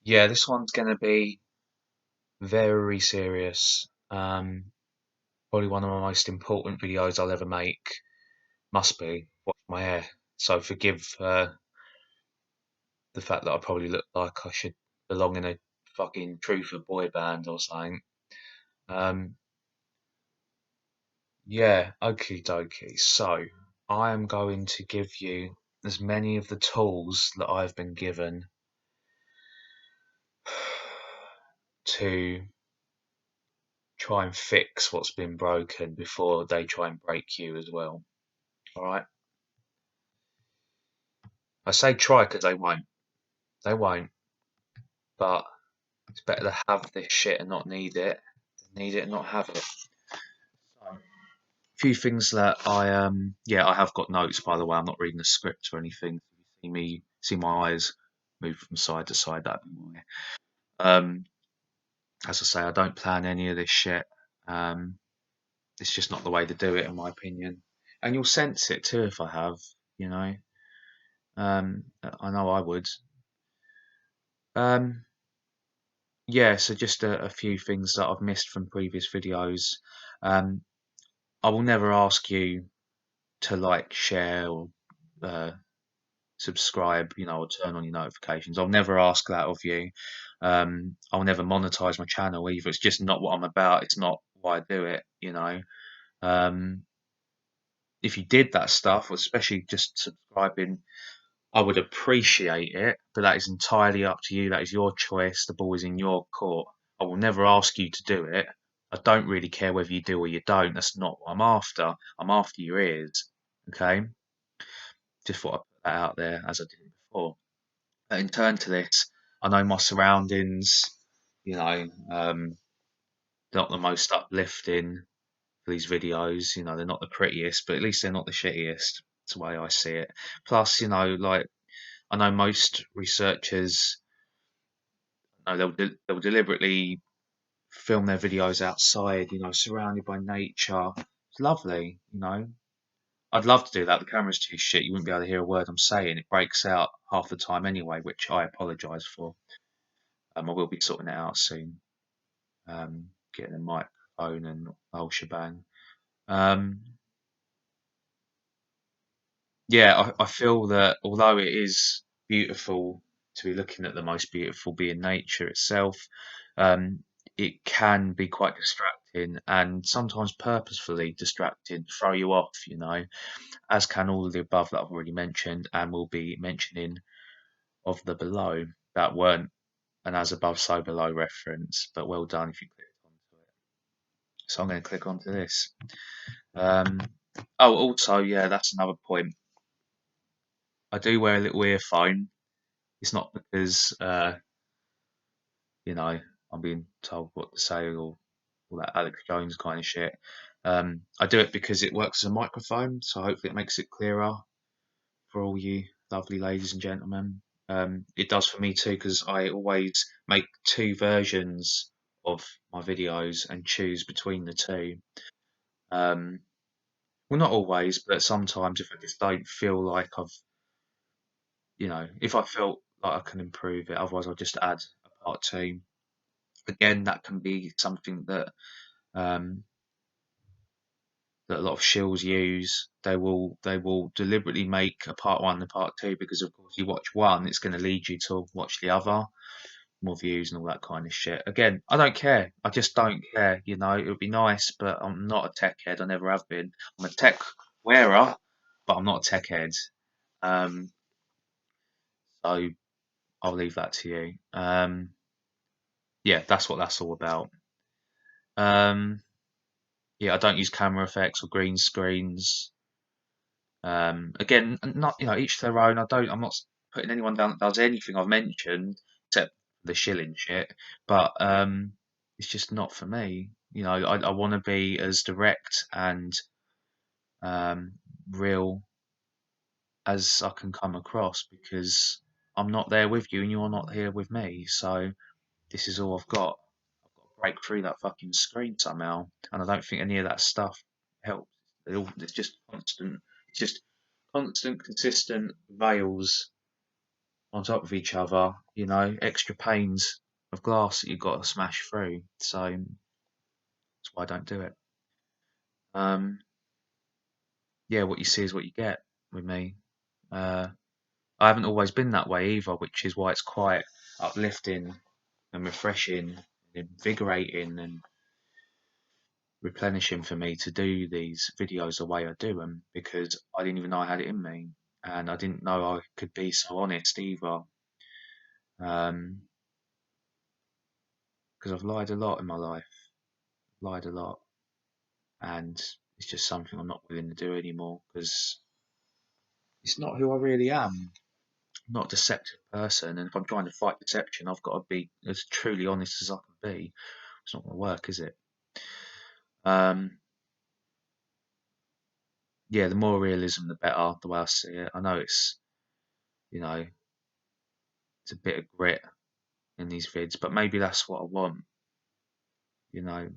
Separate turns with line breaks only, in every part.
Yeah, this one's gonna be very serious. Probably one of my most important videos I'll ever make. Must be wash my hair. So forgive the fact that I probably look like I should belong in a fucking Truther boy band or something. Um, yeah, okie dokie. So I am going to give you as many of the tools that I've been given to try and fix what's been broken before they try and break you as well. All right. I say try because they won't. They won't. But it's better to have this shit and not need it than need it and not have it. So, a few things that I have got notes by the way. I'm not reading the script or anything. If you see my eyes move from side to side. That'd be why. Um, as I say, I don't plan any of this shit. Um, it's just not the way to do it, in my opinion. And you'll sense it too if I have. You know. I know I would. Um, yeah, so just a few things that I've missed from previous videos. Um, I will never ask you to like, share, or uh, subscribe, or turn on your notifications. I'll never ask that of you. I'll never monetize my channel either. It's just not what I'm about. It's not why I do it. Um, if you did that stuff, especially just subscribing, I would appreciate it, but that is entirely up to you. That is your choice. The ball is in your court. I will never ask you to do it. I don't really care whether you do or you don't. That's not what I'm after. I'm after your ears. Okay? Just thought I'd put that out there as I did before. But in turn to this, I know my surroundings, not the most uplifting for these videos. They're not the prettiest, but at least they're not the shittiest. That's the way I see it. Plus, like I know most researchers, they'll deliberately film their videos outside, surrounded by nature. It's lovely. I'd love to do that. The camera's too shit. You wouldn't be able to hear a word I'm saying. It breaks out half the time anyway, which I apologise for. I will be sorting it out soon. Getting a microphone and the whole shebang. Um, yeah, I feel that although it is beautiful to be looking at the most beautiful being nature itself, um, it can be quite distracting and sometimes purposefully distracting, throw you off, as can all of the above that I've already mentioned and will be mentioning of the below that weren't an as above, so below reference, but well done if you clicked onto it. So I'm going to click onto this. Um, also, yeah, that's another point. I do wear a little earphone. It's not because I'm being told what to say or all that Alex Jones kind of shit. I do it because it works as a microphone, so hopefully it makes it clearer for all you lovely ladies and gentlemen. It does for me too because I always make two versions of my videos and choose between the two. Um, well, not always, but sometimes if I just don't feel like if I felt like I can improve it, otherwise I'll just add a part two. Again, that can be something um, that a lot of shills use. They will deliberately make a part one and a part two because of course you watch one, it's going to lead you to watch the other, more views and all that kind of shit. Again, I don't care. I just don't care. It would be nice, but I'm not a tech head. I never have been. I'm a tech wearer, but I'm not a tech head. Um, so I'll leave that to you. Yeah, that's what that's all about. Um, yeah, I don't use camera effects or green screens. Again, not each their own. I'm not putting anyone down that does anything I've mentioned except the shilling shit. But it's just not for me. I want to be as direct and um, real as I can come across because I'm not there with you and you're not here with me. So this is all I've got. I've got to break through that fucking screen somehow, and I don't think any of that stuff helps. It's just constant. It's just constant, consistent veils on top of each other, you know, extra panes of glass that you've got to smash through. So that's why I don't do it. Um, yeah, what you see is what you get with me. Uh, I haven't always been that way either, which is why it's quite uplifting and refreshing, and invigorating and replenishing for me to do these videos the way I do them, because I didn't even know I had it in me, and I didn't know I could be so honest either. Because I've lied a lot in my life, lied a lot, and it's just something I'm not willing to do anymore because it's not who I really am. I'm not a deceptive person, and if I'm trying to fight deception, I've got to be as truly honest as I can be. It's not going to work, is it? Um, yeah, the more realism, the better. The way I see it, I know it's, you know, it's a bit of grit in these vids, but maybe that's what I want. You know,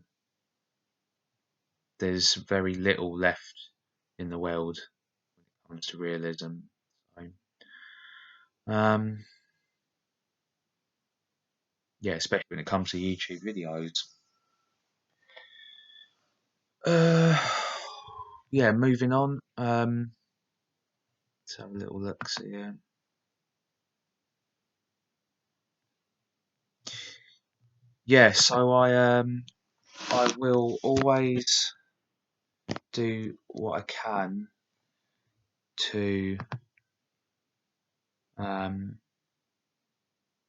there's very little left in the world when it comes to realism. So, um, yeah, especially when it comes to YouTube videos. Uh, yeah, moving on. Let's have a little look. See here. Yeah, so I will always do what I can to um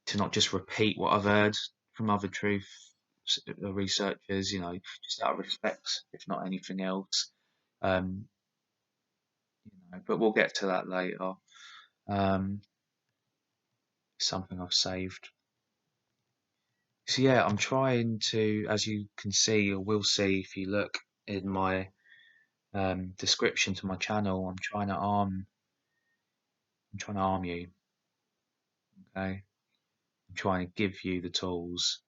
to not just repeat what I've heard from other truth researchers. You know, just out of respect, if not anything else. Um, but we'll get to that later. Um, something I've saved. So yeah, I'm trying to, as you can see or will see if you look in my description to my channel, I'm trying to arm you. Okay, I'm trying to give you the tools,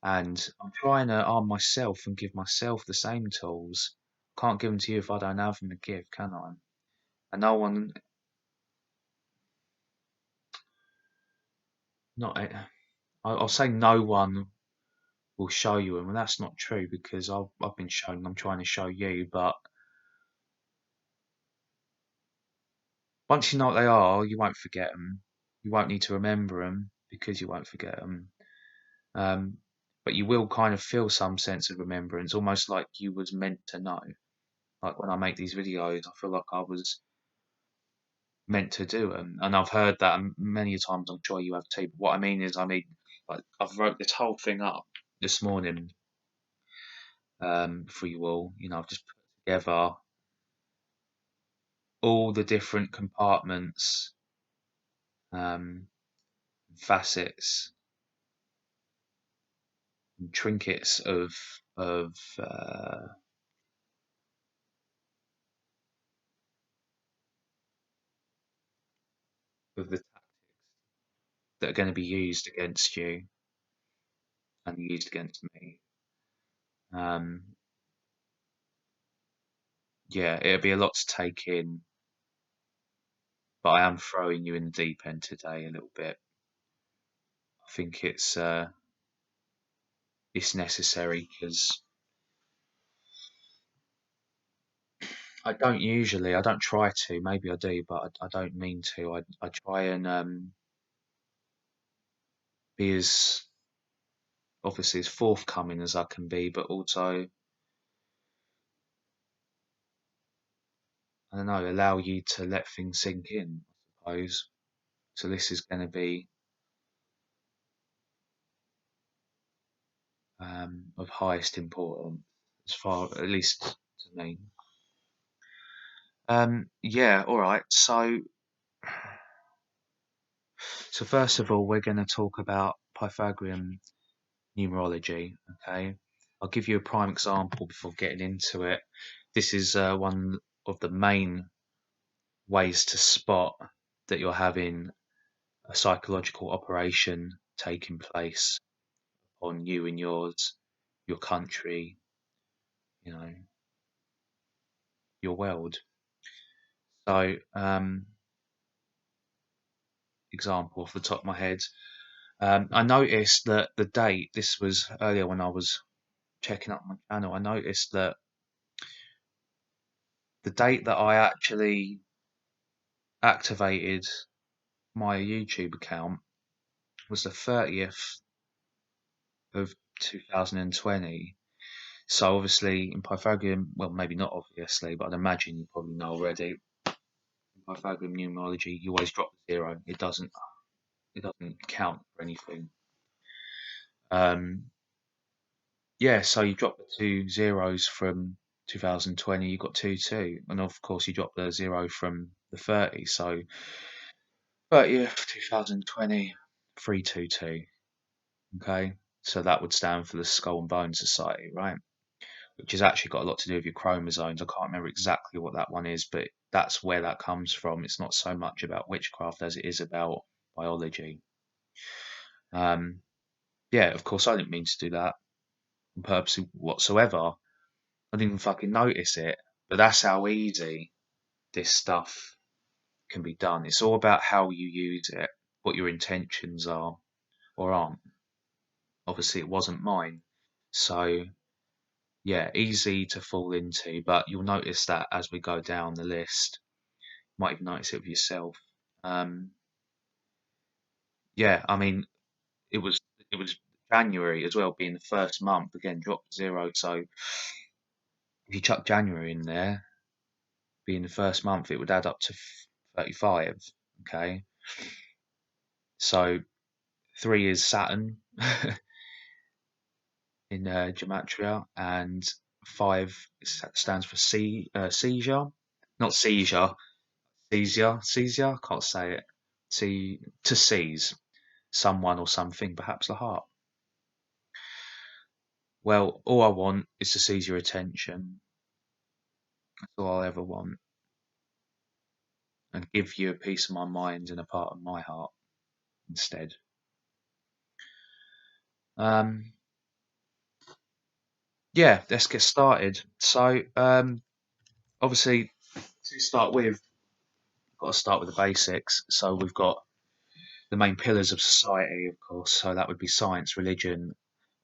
and I'm trying to arm myself and give myself the same tools. Can't give them to you if I don't have them to give, can I? And no one, not I'll say no one will show you them, and that's not true because I've been shown. I'm trying to show you, but once you know what they are, you won't forget them. You won't need to remember them because you won't forget them. Um, but you will kind of feel some sense of remembrance, almost like you was meant to know. Like when I make these videos, I feel like I was meant to do them, and I've heard that many times. I'm sure you have too. But what I mean is, like I've wrote this whole thing up this morning for you all. You know, I've just put together all the different compartments, um, facets, and trinkets of of the that are going to be used against you and used against me. Um, yeah, it'll be a lot to take in, but I am throwing you in the deep end today a little bit. I think it's necessary because I don't try to. Maybe I do, but I don't mean to. I try and be as obviously as forthcoming as I can be, but also I don't know, allow you to let things sink in, I suppose. So this is going to be of highest importance, as far at least to me. Yeah, all right. So first of all, we're going to talk about Pythagorean numerology. Okay, I'll give you a prime example before getting into it. This is one of the main ways to spot that you're having a psychological operation taking place on you and yours, your country, you know, your world. So example off the top of my head. I noticed that the date, this was earlier when I was checking up my channel, I noticed that the date that I actually activated my YouTube account was the 30th of 2020. So obviously in Pythagorean, well, maybe not obviously, but I'd imagine you probably know already. In Pythagorean numerology, you always drop the zero. It doesn't count for anything. Yeah, so you drop the two zeros from 2020, you got 22, and of course you drop the zero from the 30, so 30th 2020 322. Okay, so that would stand for the Skull and Bone Society, right? Which has actually got a lot to do with your chromosomes. I can't remember exactly what that one is, but that's where that comes from. It's not so much about witchcraft as it is about biology. Yeah, of course I didn't mean to do that on purpose whatsoever. I didn't even fucking notice it. But that's how easy this stuff can be done. It's all about how you use it, what your intentions are or aren't. Obviously, it wasn't mine. So, yeah, easy to fall into. But you'll notice that as we go down the list, you might even notice it with yourself. Um, yeah, I mean, it was it was January as well, being the first month. Again, dropped zero. So if you chuck January in there, being the first month, it would add up to 35. Okay, so 3 is Saturn in gematria, and 5 stands for seizure, not seizure, seizure. Can't say it. To seize someone or something, perhaps the heart. Well, all I want is to seize your attention. That's all I'll ever want, and give you a piece of my mind and a part of my heart instead. Yeah, let's get started. So, obviously, to start with, got to start with the basics. So we've got the main pillars of society, of course. So that would be science, religion,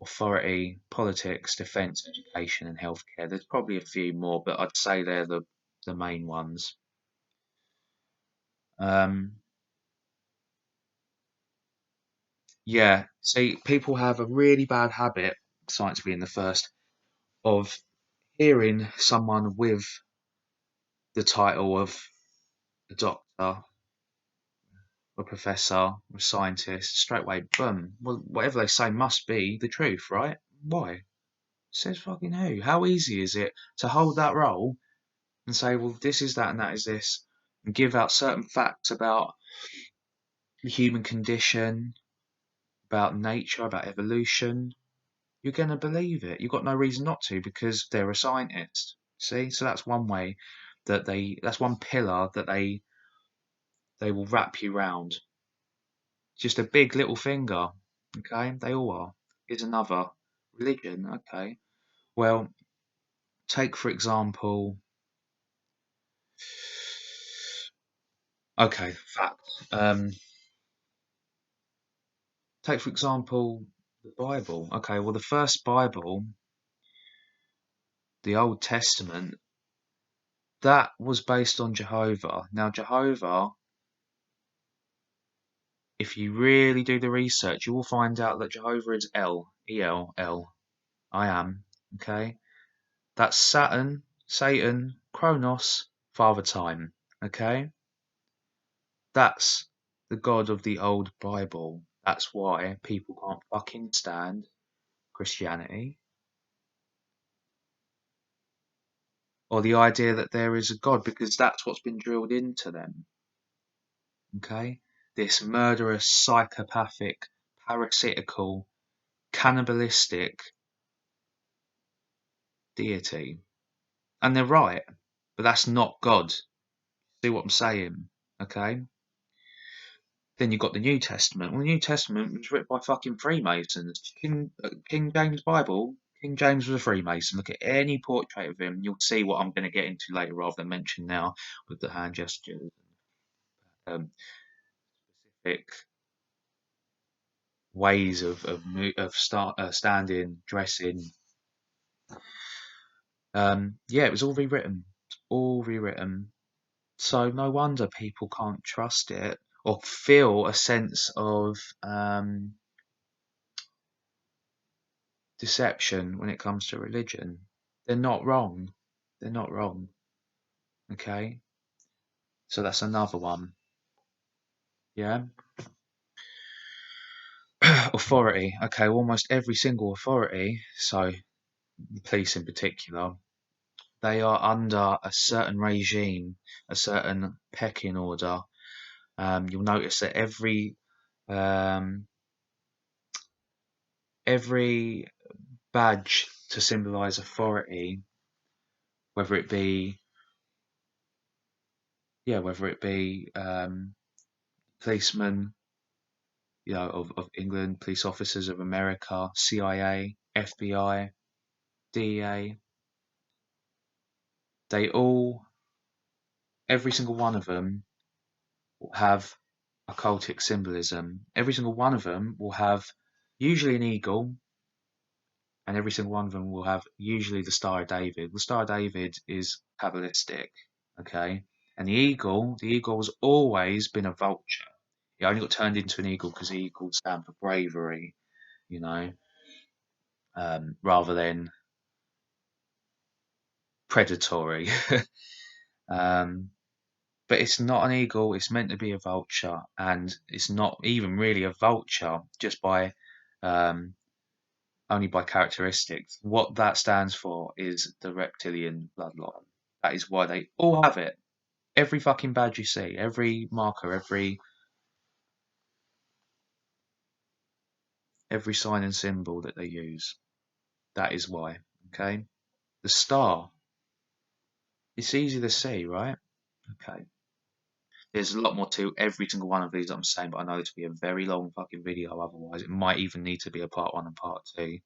authority, politics, defence, education, and healthcare. There's probably a few more, but I'd say they're the main ones. Yeah, see, people have a really bad habit, science being the first, of hearing someone with the title of a doctor, a professor, a scientist, straight away, boom. Well, whatever they say must be the truth, right? Why? Says fucking who? How easy is it to hold that role and say, well, this is that and that is this, and give out certain facts about the human condition, about nature, about evolution? You're going to believe it. You've got no reason not to because they're a scientist. See? So that's one way that's one pillar that they will wrap you round. Just a big little finger. Okay? They all are. Here's another. Religion. Okay. Well, take for example. Okay, fact. Take for example the Bible. Okay, well the first Bible, the Old Testament, that was based on Jehovah. Now Jehovah, if you really do the research, you will find out that Jehovah is El, E-L-L, I am. Okay, that's Saturn, Satan, Kronos, Father Time. Okay, that's the God of the old Bible. That's why people can't fucking stand Christianity or the idea that there is a God because that's what's been drilled into them. Okay, this murderous, psychopathic, parasitical, cannibalistic deity. And they're right, but that's not God. See what I'm saying? Okay. Then you've got the New Testament. Well, the New Testament was written by fucking Freemasons. King James Bible. King James was a Freemason. Look at any portrait of him. You'll see what I'm going to get into later, rather than mention now with the hand gestures. Um, specific ways of standing, dressing. Yeah, it was all rewritten. All rewritten. So no wonder people can't trust it or feel a sense of deception when it comes to religion. They're not wrong. They're not wrong. Okay? So that's another one. Yeah? Authority. Okay, almost every single authority, so the police in particular, they are under a certain regime, a certain pecking order. You'll notice that um, every badge to symbolise authority, whether it be policemen, of England, police officers of America, CIA, FBI, DEA, they all, every single one of them will have occultic symbolism. Every single one of them will have usually an eagle, and every single one of them will have usually the Star of David. The Star of David is Kabbalistic, okay? And the eagle has always been a vulture. It only got turned into an eagle because the eagle stand for bravery, you know, rather than predatory. um, but it's not an eagle. It's meant to be a vulture, and it's not even really a vulture just by um, only by characteristics. What that stands for is the reptilian bloodline. That is why they all have it. Every fucking badge you see, every marker, every sign and symbol that they use. That is why. Okay. The star. It's easy to see, right? Okay. There's a lot more to every single one of these that I'm saying, but I know this will be a very long fucking video. Otherwise, it might even need to be a part one and part two.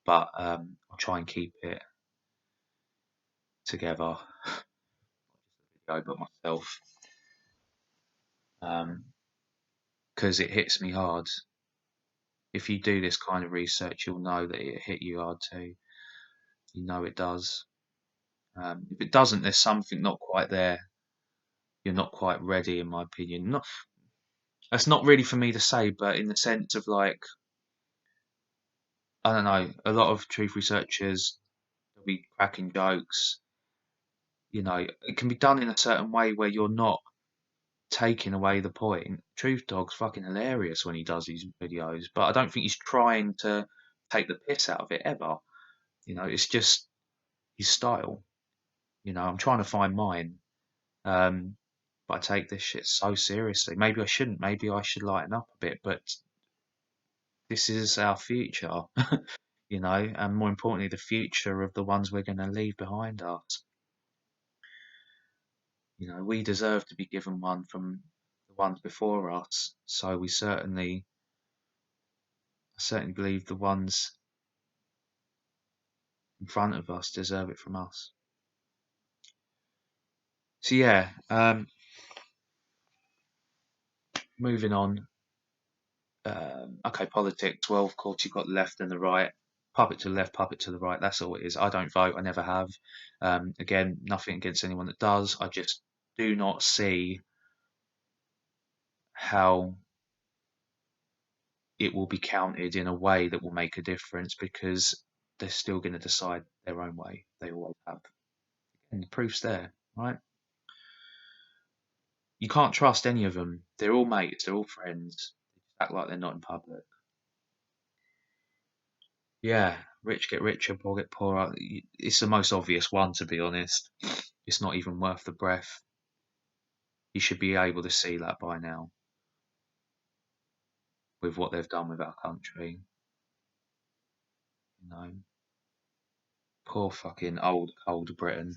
But I'll try and keep it together. But myself, because it hits me hard. If you do this kind of research, you'll know that it hit you hard too. You know it does. If it doesn't, there's something not quite there. You're not quite ready, in my opinion. Not That's not really for me to say, but in the sense of like, I don't know, a lot of truth researchers will be cracking jokes. It can be done in a certain way where you're not taking away the point. Truth Dog's fucking hilarious when he does these videos, but I don't think he's trying to take the piss out of it ever. It's just his style. I'm trying to find mine. But I take this shit so seriously. Maybe I shouldn't. Maybe I should lighten up a bit. But this is our future, and more importantly, the future of the ones we're going to leave behind us. We deserve to be given one from the ones before us. So I certainly believe the ones in front of us deserve it from us. So yeah, moving on. Okay, politics. Well, of course, you've got the left and the right. Puppet to the left, puppet to the right. That's all it is. I don't vote. I never have. Again, nothing against anyone that does. I just do not see how it will be counted in a way that will make a difference because they're still going to decide their own way. They always have. And the proof's there, right? You can't trust any of them. They're all mates. They're all friends. They act like they're not in public. Yeah, rich get richer, poor get poorer. It's the most obvious one, to be honest. It's not even worth the breath. You should be able to see that by now with what they've done with our country. You know, poor fucking old Britain.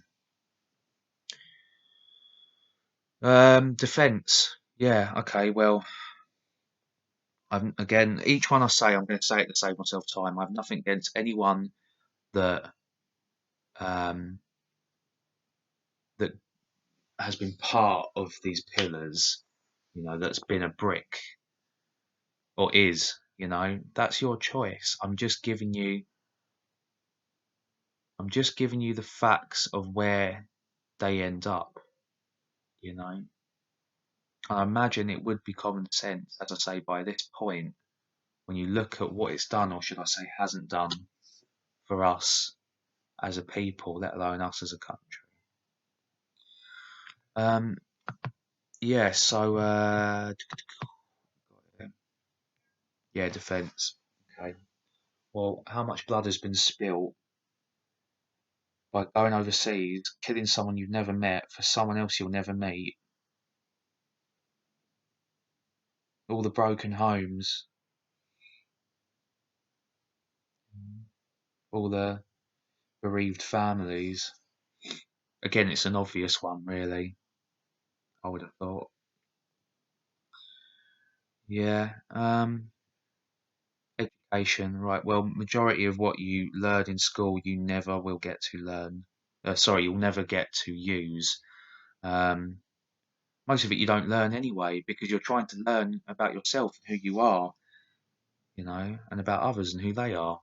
Defence. Yeah, okay, well, again, each one I say, I'm going to say it to save myself time. I have nothing against anyone that um, that has been part of these pillars. that's been a brick or is, that's your choice. I'm just giving you the facts of where they end up, you know. I imagine it would be common sense, as I say, by this point, when you look at what it's done, or should I say, hasn't done for us as a people, let alone us as a country. Um, yeah, so yeah, defence. Okay. Well, how much blood has been spilt by going overseas, killing someone you've never met for someone else you'll never meet? All the broken homes, all the bereaved families. Again, it's an obvious one, really. I would have thought. Yeah. Education, right. Well, majority of what you learn in school, you never will get to learn. Sorry, you'll never get to use. Um, most of it you don't learn anyway because you're trying to learn about yourself and who you are, and about others and who they are.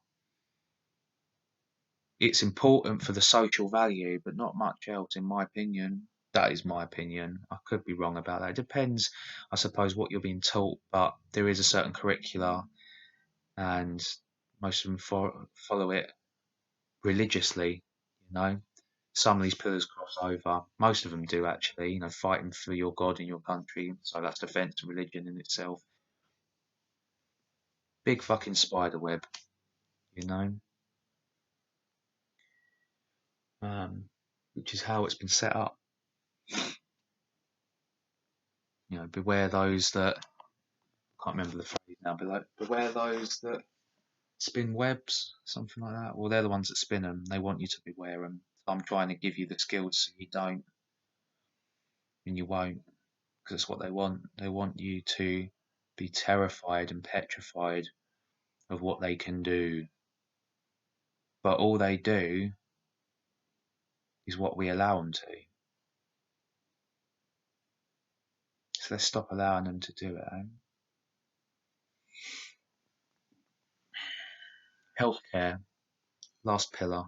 It's important for the social value, but not much else, in my opinion. That is my opinion. I could be wrong about that. It depends, I suppose, what you're being taught, but there is a certain curricula, and most of them follow it religiously. You know, some of these pillars cross over. Most of them do actually. Fighting for your God and your country. So that's defence of religion in itself. Big fucking spider web. You know, which is how it's been set up. Beware those that I can't remember the phrase now. But like, beware those that spin webs, something like that. Well, they're the ones that spin them. They want you to beware them. So I'm trying to give you the skills so you don't, and you won't, because it's what they want. They want you to be terrified and petrified of what they can do. But all they do is what we allow them to. So let's stop allowing them to do it. Healthcare, last pillar.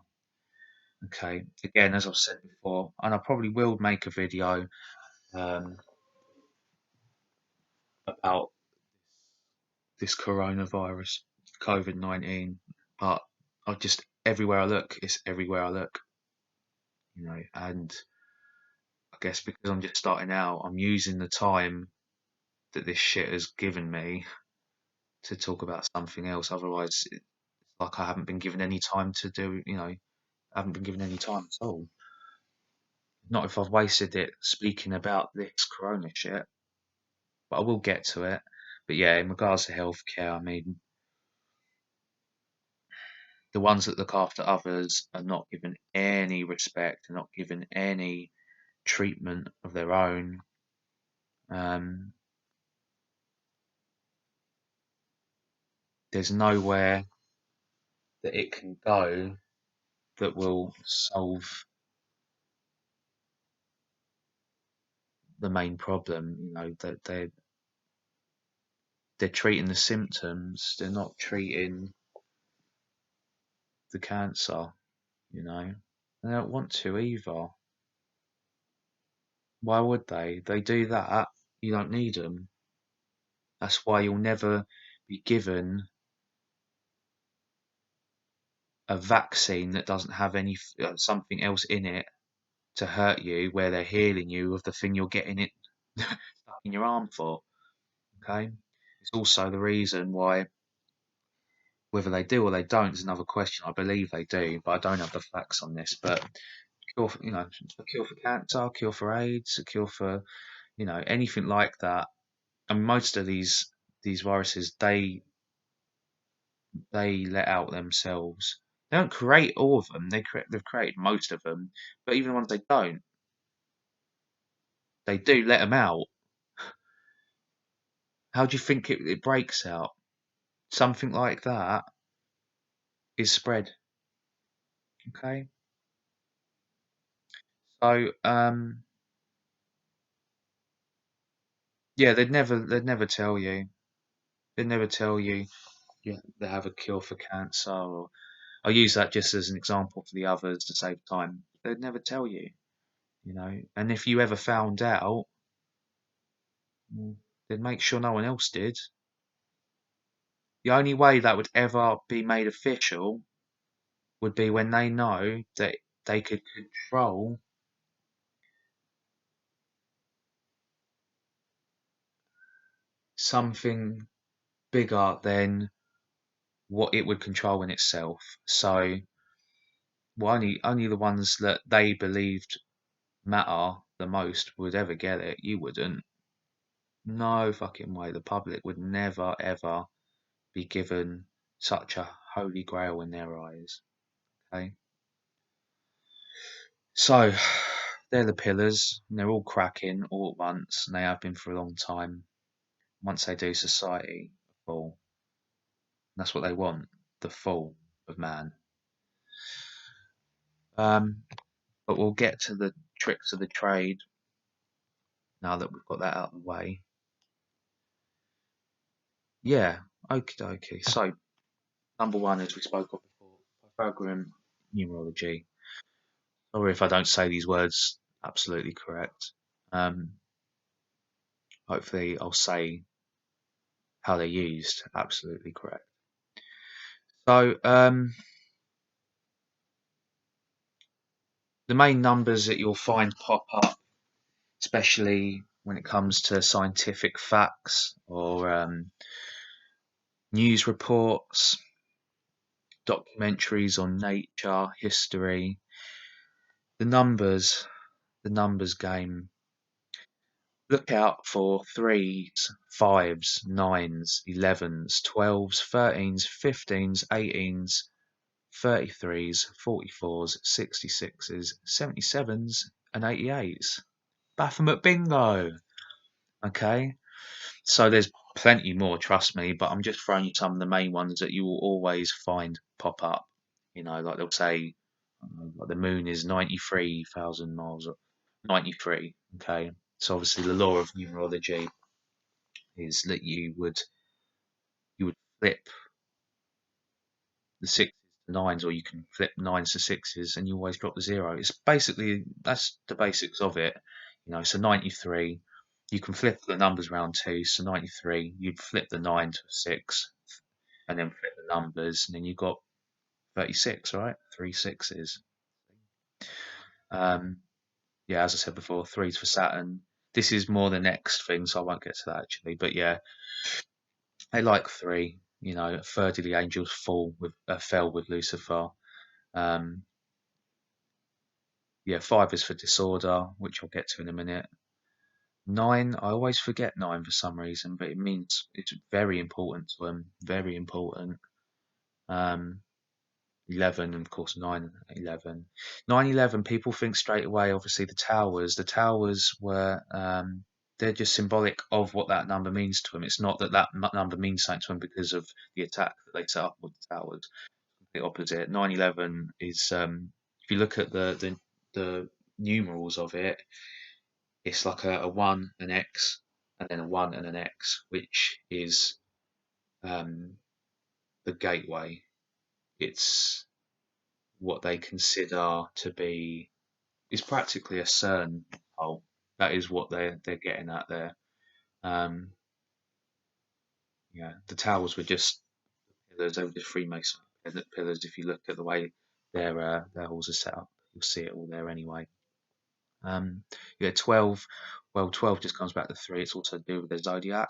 Okay, again, as I've said before, and I probably will make a video um, about this coronavirus, COVID-19, but everywhere I look, it's everywhere I look, and I guess because I'm just starting out, I'm using the time that this shit has given me to talk about something else. Otherwise, it's like I haven't been given any time to do, I haven't been given any time at all. Not if I've wasted it speaking about this corona shit, but I will get to it. But yeah, in regards to healthcare, I mean, the ones that look after others are not given any respect, are not given any treatment of their own. Um, there's nowhere that it can go that will solve the main problem. That they're treating the symptoms, they're not treating the cancer. They don't want to either. Why would they? They do that. You don't need them. That's why you'll never be given a vaccine that doesn't have any something else in it to hurt you, where they're healing you of the thing you're getting it stuck in your arm for. Okay, it's also the reason why whether they do or they don't is another question. I believe they do, but I don't have the facts on this. But cure, a cure for cancer, a cure for AIDS, a cure for anything like that. And most of these viruses, they let out themselves. They don't create all of them. They've created most of them, but even the ones they don't, they do let them out. How do you think it breaks out? Something like that is spread. Okay, so Yeah, they'd never tell you. They'd never tell you, yeah, they have a cure for cancer, or I'll use that just as an example for the others to save time. They'd never tell you, you know. And if you ever found out, they'd make sure no one else did. The only way that would ever be made official would be when they know that they could control something bigger than what it would control in itself. So, well, only the ones that they believed matter the most would ever get it. You wouldn't. No fucking way. The public would never ever be given such a holy grail in their eyes. Okay. So they're the pillars, and they're all cracking all at once, and they have been for a long time. Once they do, society fall. That's what they want, the fall of man. Um, but we'll get to the tricks of the trade now that we've got that out of the way. Yeah, okie dokie. So, number one, as we spoke of before, Pythagorean numerology. Sorry if I don't say these words absolutely correct. Um, hopefully, I'll say how they're used absolutely correct. So, the main numbers that you'll find pop up, especially when it comes to scientific facts or news reports, documentaries on nature, history, the numbers, the numbers game. Look out for threes, fives, nines, 11s, 12s, 13s, 15s, 18s, 33s, 44s, 66s, 77s, and 88s. Baphomet bingo! Okay, so there's plenty more, trust me, but I'm just throwing you some of the main ones that you will always find pop up. You know, like they'll say, like the moon is 93,000 miles, 93. Okay, so obviously the law of numerology is that you would flip the sixes to nines, or you can flip nines to sixes, and you always drop the zero. It's basically that's the basics of it. You know, so 93, you can flip the numbers around too. So 93, you'd flip the nine to a six, and then flip the numbers, and then you've got 36, right? Three sixes. Um, yeah, as I said before, threes for Saturn. This is more the next thing, so I won't get to that actually. But yeah, they like three. You know, a third of the angels fell with Lucifer. Um, yeah, five is for disorder, which I'll get to in a minute. Nine, I always forget nine for some reason, but it means it's very important to them. Very important. Um, 11, and of course, 9, 11. 9, 11, people think straight away, obviously, the towers. The towers were, they're just symbolic of what that number means to them. It's not that number means something to them because of the attack that they set up with the towers. The opposite. 9, 11 is, if you look at the numerals of it, it's like a 1, an X, and then a 1 and an X, which is um, the gateway. It's what they consider to be is practically a CERN hole. That is what they're getting at there. Um, yeah, the towers were just pillars. They were just Freemason pillars. If you look at the way their halls are set up, you'll see it all there anyway. Yeah, 12. Well, 12 just comes back to three. It's also to do with the zodiac.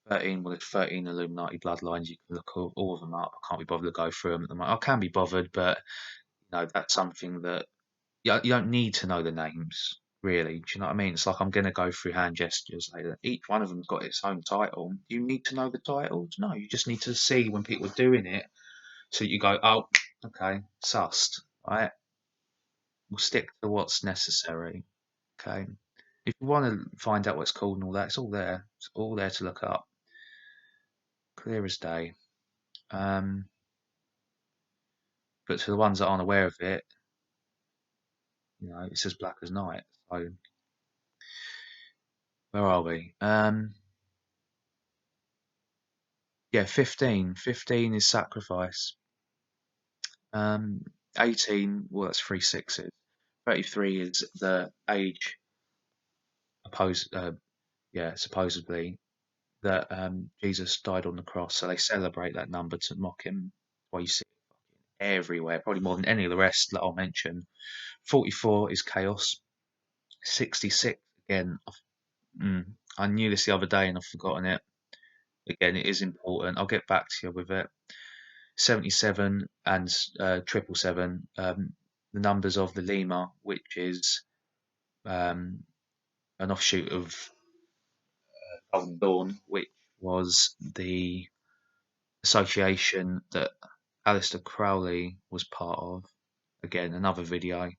13, well, there's 13 Illuminati bloodlines. You can look all of them up. I can't be bothered to go through them at the moment. I can be bothered, but that's something that you don't need to know the names, really. Do you know what I mean? It's like I'm going to go through hand gestures later. Each one of them's got its own title. Do you need to know the titles? No, you just need to see when people are doing it, so you go, oh, okay, sussed. Right, we'll stick to what's necessary. Okay. If you want to find out what it's called and all that, it's all there. It's all there to look up. Clear as day. Um, but to the ones that aren't aware of it, it's as black as night. So Where are we? Yeah, 15. 15 is sacrifice. 18, well, that's 3 sixes. 33 is the age, supposedly, that Jesus died on the cross. So they celebrate that number to mock him. Well, you see it everywhere, probably more than any of the rest that I'll mention. 44 is chaos. 66, again, I knew this the other day and I've forgotten it. Again, it is important. I'll get back to you with it. 77 and 777, the numbers of the lemur, which is um, an offshoot of Golden Dawn, which was the association that Aleister Crowley was part of. Again, another video.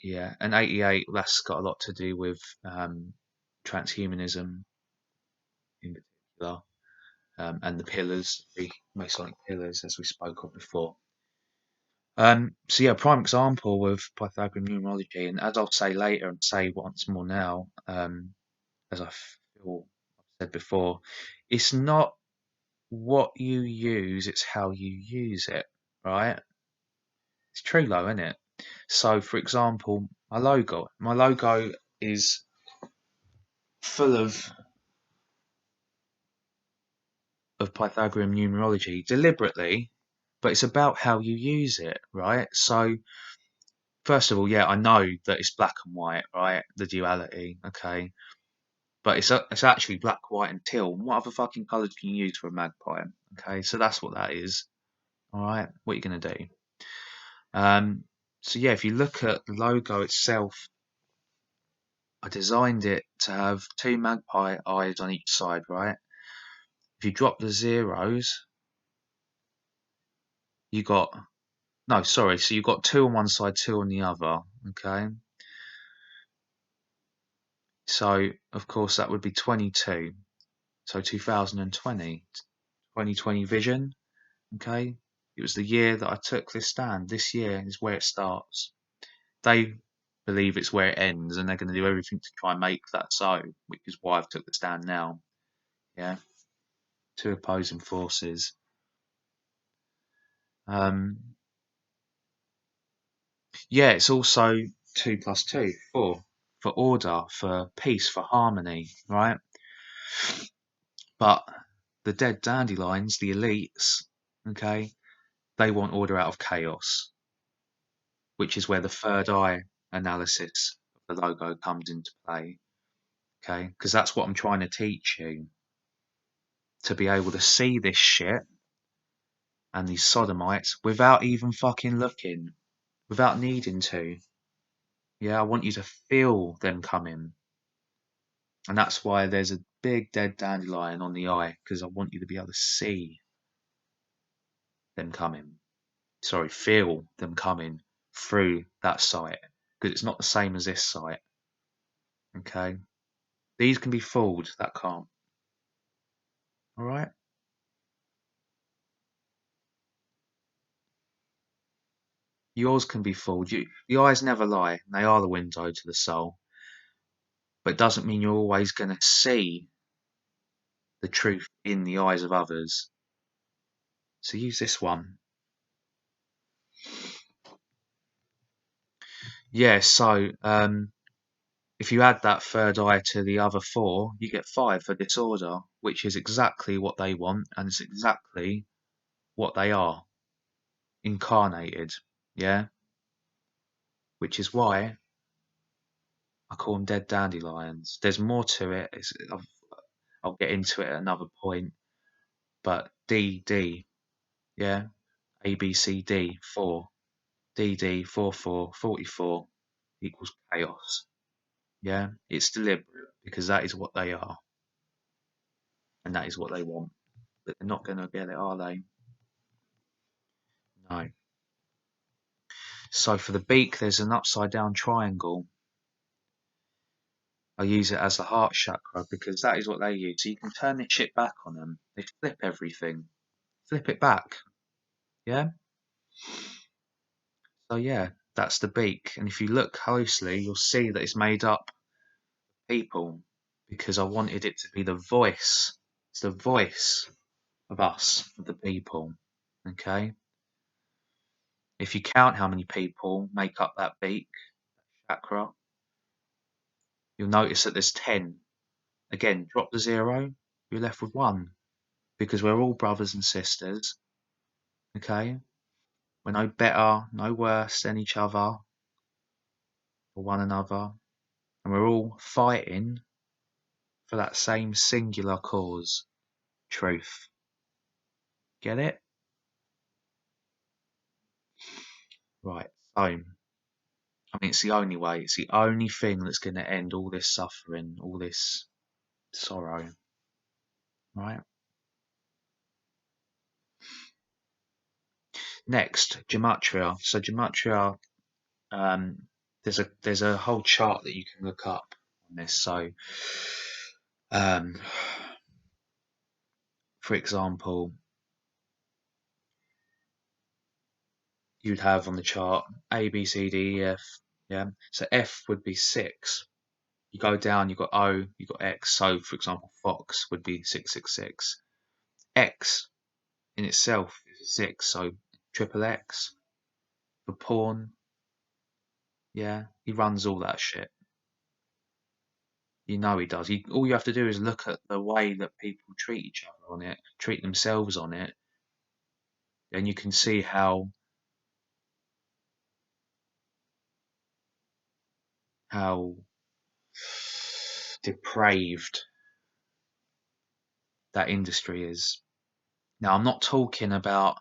Yeah, and 88, that's got a lot to do with transhumanism in particular, and the pillars, the Masonic pillars, as we spoke of before. So yeah, prime example of Pythagorean numerology, and as I'll say later and say once more now, as I feel I've said before, it's not what you use, it's how you use it, right? It's true though, isn't it? So for example, my logo is full of Pythagorean numerology deliberately, but it's about how you use it, right? So first of all, yeah, I know that it's black and white, right? The duality, okay, but it's actually black, white, and teal. What other fucking colours can you use for a magpie? Okay, so that's what that is. All right, what are you gonna do? So yeah, if you look at the logo itself, I designed it to have two magpie eyes on each side, right? If you drop the zeros, you got no, sorry, so you got two on one side, two on the other. Okay, so of course that would be 22. So 2020, 2020 vision. Okay, it was the year that I took this stand. This year is where it starts. They believe it's where it ends, and they're going to do everything to try and make that so, which is why I've took the stand now. Yeah, two opposing forces. Um, yeah, it's also 2 + 2, 4, for order, for peace, for harmony, right? But the dead dandelions, the elites, okay, they want order out of chaos, which is where the third eye analysis of the logo comes into play. Okay, because that's what I'm trying to teach you, to be able to see this shit and these sodomites without even fucking looking, without needing to. Yeah, I want you to feel them coming. And that's why there's a big dead dandelion on the eye, because I want you to be able to see them coming. Sorry, feel them coming through that sight, because it's not the same as this sight. Okay? These can be fooled, that can't. Alright? Yours can be fooled. The eyes never lie. They are the window to the soul. But it doesn't mean you're always going to see the truth in the eyes of others. So use this one. Yeah, so if you add that third eye to the other four, you get 5 for disorder, which is exactly what they want, and it's exactly what they are, incarnated. Yeah, which is why I call them dead dandelions. There's more to it. I'll get into it at another point. But DD, yeah, ABCD 4, DD 44 44 equals chaos. Yeah, it's deliberate because that is what they are, and that is what they want. But they're not going to get it, are they? No. So for the beak, there's an upside down triangle. I use it as the heart chakra because that is what they use. So you can turn this shit back on them. They flip everything. Flip it back. Yeah? So yeah, that's the beak. And if you look closely, you'll see that it's made up people, because I wanted it to be the voice. It's the voice of us, of the people. Okay? If you count how many people make up that beak, chakra, you'll notice that there's 10. Again, drop the 0, you're left with 1. Because we're all brothers and sisters. Okay? We're no better, no worse than each other or one another. And we're all fighting for that same singular cause, truth. Get it? Right. So, I mean, it's the only way. It's the only thing that's going to end all this suffering, all this sorrow. Right? Next, gematria. So gematria, there's a whole chart that you can look up on this. So, um, for example, you'd have on the chart A, B, C, D, E, F. Yeah. So F would be 6. You go down, you've got O, you've got X. So, for example, Fox would be 666. X in itself is 6, so triple X for porn. Yeah, he runs all that shit. You know he does. All you have to do is look at the way that people treat each other on it, treat themselves on it, and you can see how depraved that industry is. Now, I'm not talking about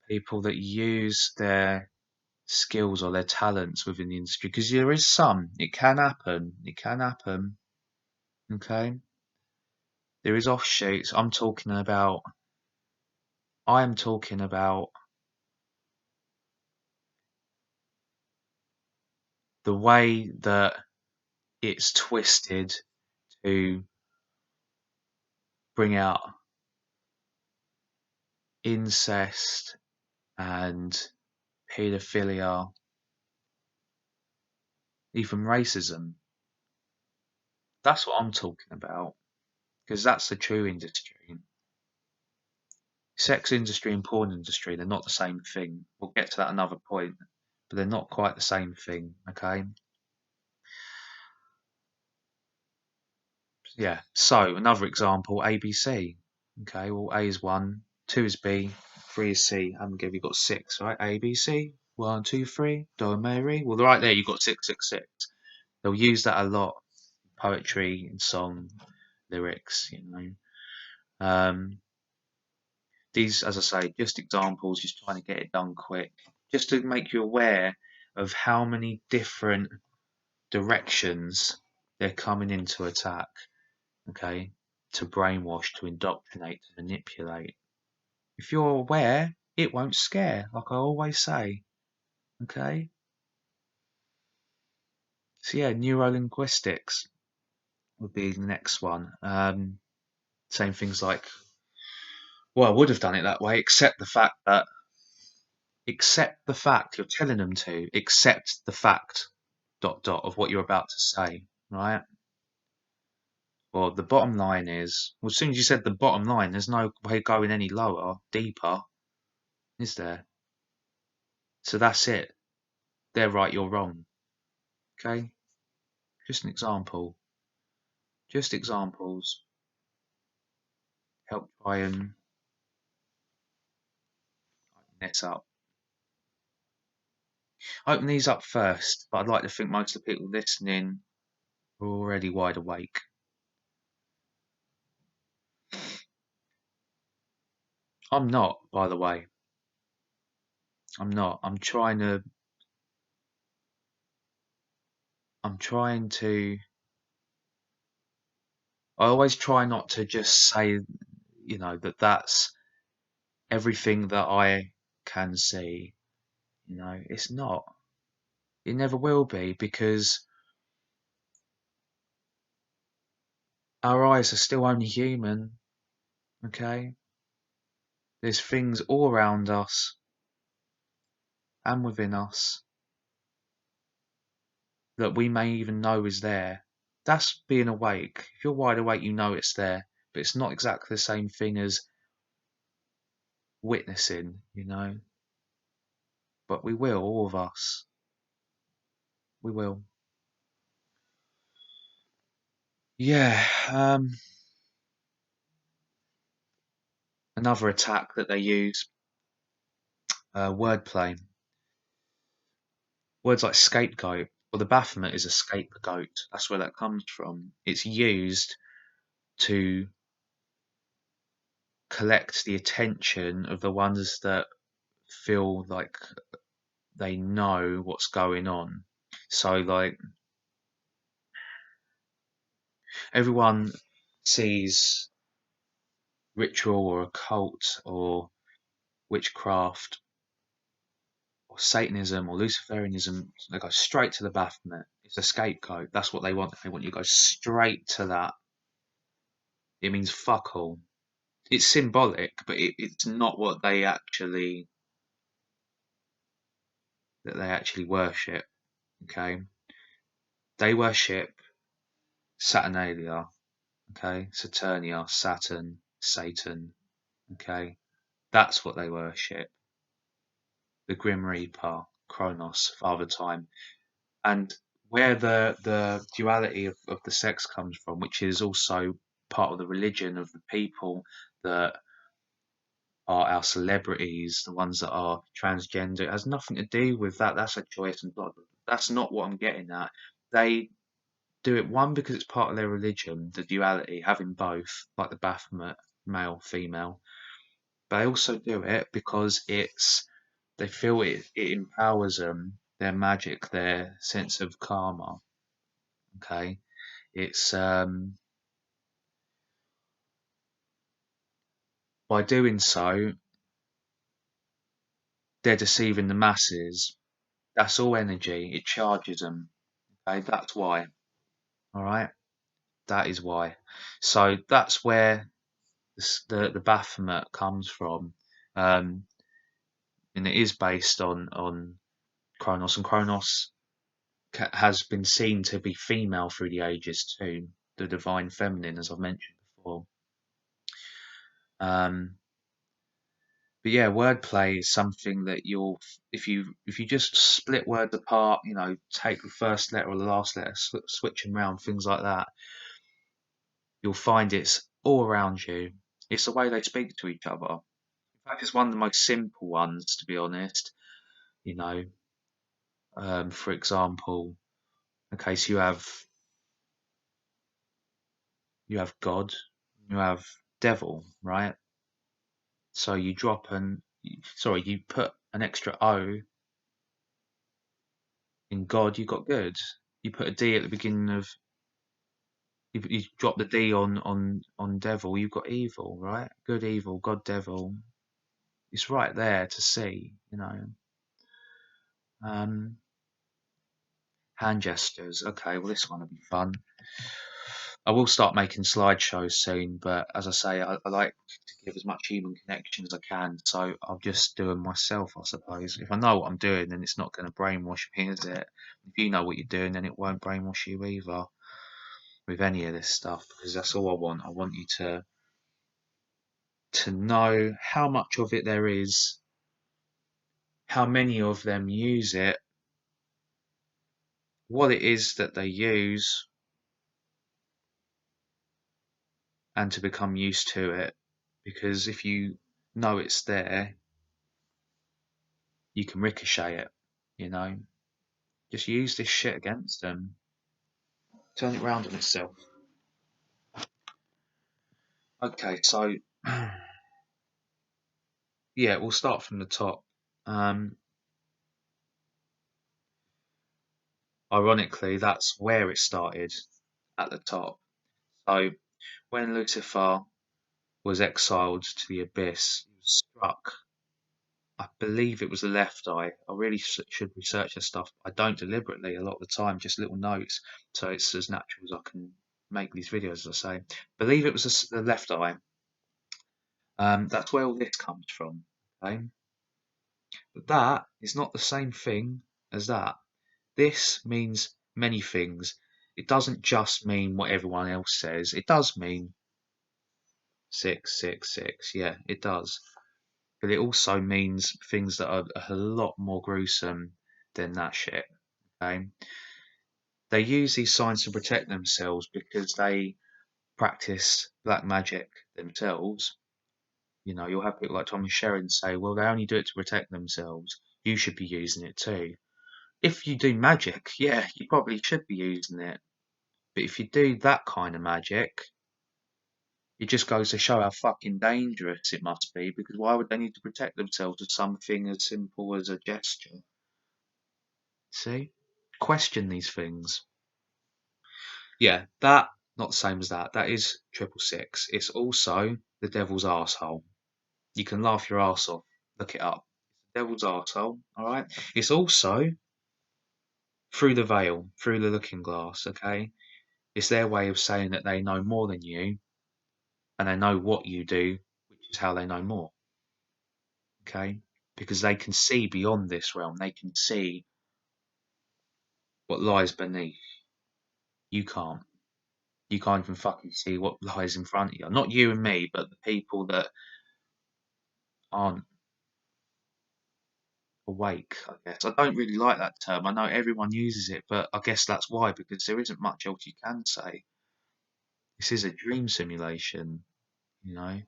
people that use their skills or their talents within the industry, because there is some. It can happen. It can happen. Okay. There is offshoots. I am talking about the way that it's twisted to bring out incest and paedophilia, even racism. That's what I'm talking about, because that's the true industry. Sex industry and porn industry, they're not the same thing. We'll get to that another point, but they're not quite the same thing, okay? Yeah, so another example, ABC. Okay, well, A is 1, 2 is B, 3 is C. I haven't given you got 6, right? A, B, C, 1, 2, 3, Do, Me, Re. Well, right there, you've got 666. They'll use that a lot in poetry and song lyrics, you know. These, as I say, just examples, just trying to get it done quick, just to make you aware of how many different directions they're coming in to attack, okay, to brainwash, to indoctrinate, to manipulate. If you're aware, it won't scare, like I always say, okay? So yeah, neurolinguistics would be the next one. Same things like, well, I would have done it that way, accept the fact you're telling them to, accept the fact, dot dot, of what you're about to say, right? Well, the bottom line is, well, as soon as you said the bottom line, there's no way going any lower, deeper, is there? So that's it. They're right, you're wrong. Okay? Just an example. Just examples. Help try and open this up. Open these up first, but I'd like to think most of the people listening are already wide awake. I'm not, by the way. I'm not. I'm trying to I always try not to just say, that's everything that I can see. It's not. It never will be, because our eyes are still only human, okay? There's things all around us and within us that we may even know is there. That's being awake. If you're wide awake, you know it's there, but it's not exactly the same thing as witnessing, you know. But we will, all of us. We will. Yeah. Another attack that they use, wordplay. Words like scapegoat, well, the Baphomet is a scapegoat. That's where that comes from. It's used to collect the attention of the ones that feel like they know what's going on. So, like, everyone sees ritual or occult or witchcraft or Satanism or Luciferianism, they go straight to the Baphomet. It's a scapegoat. That's what they want. They want you to go straight to that. It means fuck all. It's symbolic, but it's not what they actually worship. Okay, they worship Saturnalia. Okay, Saturnia, Saturn, Satan. Okay, that's what they worship. The Grim Reaper, Kronos, Father Time, and where the duality of the sex comes from, which is also part of the religion of the people that are our celebrities, the ones that are transgender. It has nothing to do with that. That's a choice, and blah, blah. That's not what I'm getting at. They do it, one, because it's part of their religion, the duality, having both, like the Baphomet, male, female. But they also do it because they feel it empowers them, their magic, their sense of karma. Okay, it's by doing so, they're deceiving the masses. That's all energy. It charges them. Okay, that's why. All right, that is why. So that's where the Baphomet comes from, um, and it is based on Kronos, and Kronos has been seen to be female through the ages too, the divine feminine, as I've mentioned before. Um, but yeah, wordplay is something that if you just split words apart, you know, take the first letter or the last letter, switch them around, things like that, you'll find it's all around you. It's the way they speak to each other. In fact, it's one of the most simple ones, to be honest. You know, for example, okay, so you have God, you have devil, right? So you put an extra O in God, you got good. You put a D at the beginning of you drop the D on devil, you've got evil, right? Good, evil, God, devil. It's right there to see, you know. Um, Hand gestures. Okay, well this one will be fun. I will start making slideshows soon, but as I say, I like to give as much human connection as I can, so I'll just do them myself, I suppose. If I know what I'm doing, then it's not going to brainwash me, is it? If you know what you're doing, then it won't brainwash you either with any of this stuff, because that's all I want. I want you to know how much of it there is, how many of them use it, what it is that they use, and to become used to it. Because if you know it's there, you can ricochet it, you know. Just use this shit against them. Turn it round on itself. Okay, so yeah, we'll start from the top. Um, Ironically, that's where it started, at the top. So when Lucifer was exiled to the abyss, he was struck. I believe it was the left eye. I really should research this stuff. I don't deliberately a lot of the time, just little notes, so it's as natural as I can make these videos. As I say, believe it was the left eye. That's where all this comes from. Okay, but that is not the same thing as that. This means many things. It doesn't just mean what everyone else says. It does mean 666. Yeah, it does. But it also means things that are a lot more gruesome than that shit. Okay? They use these signs to protect themselves because they practice black magic themselves. You know, you'll have people like Thomas Sheridan say, well, they only do it to protect themselves. You should be using it too. If you do magic, yeah, you probably should be using it. But if you do that kind of magic, it just goes to show how fucking dangerous it must be, because why would they need to protect themselves with something as simple as a gesture? See? Question these things. Yeah, that, not the same as that. That is 666. It's also the devil's arsehole. You can laugh your arse off. Look it up. Devil's arsehole, alright? It's also through the veil, through the looking glass, okay? It's their way of saying that they know more than you and they know what you do, which is how they know more, okay? Because they can see beyond this realm. They can see what lies beneath. You can't. You can't even fucking see what lies in front of you. Not you and me, but the people that aren't awake, I guess. I don't really like that term. I know everyone uses it, but I guess that's why, because there isn't much else you can say. This is a dream simulation, you know?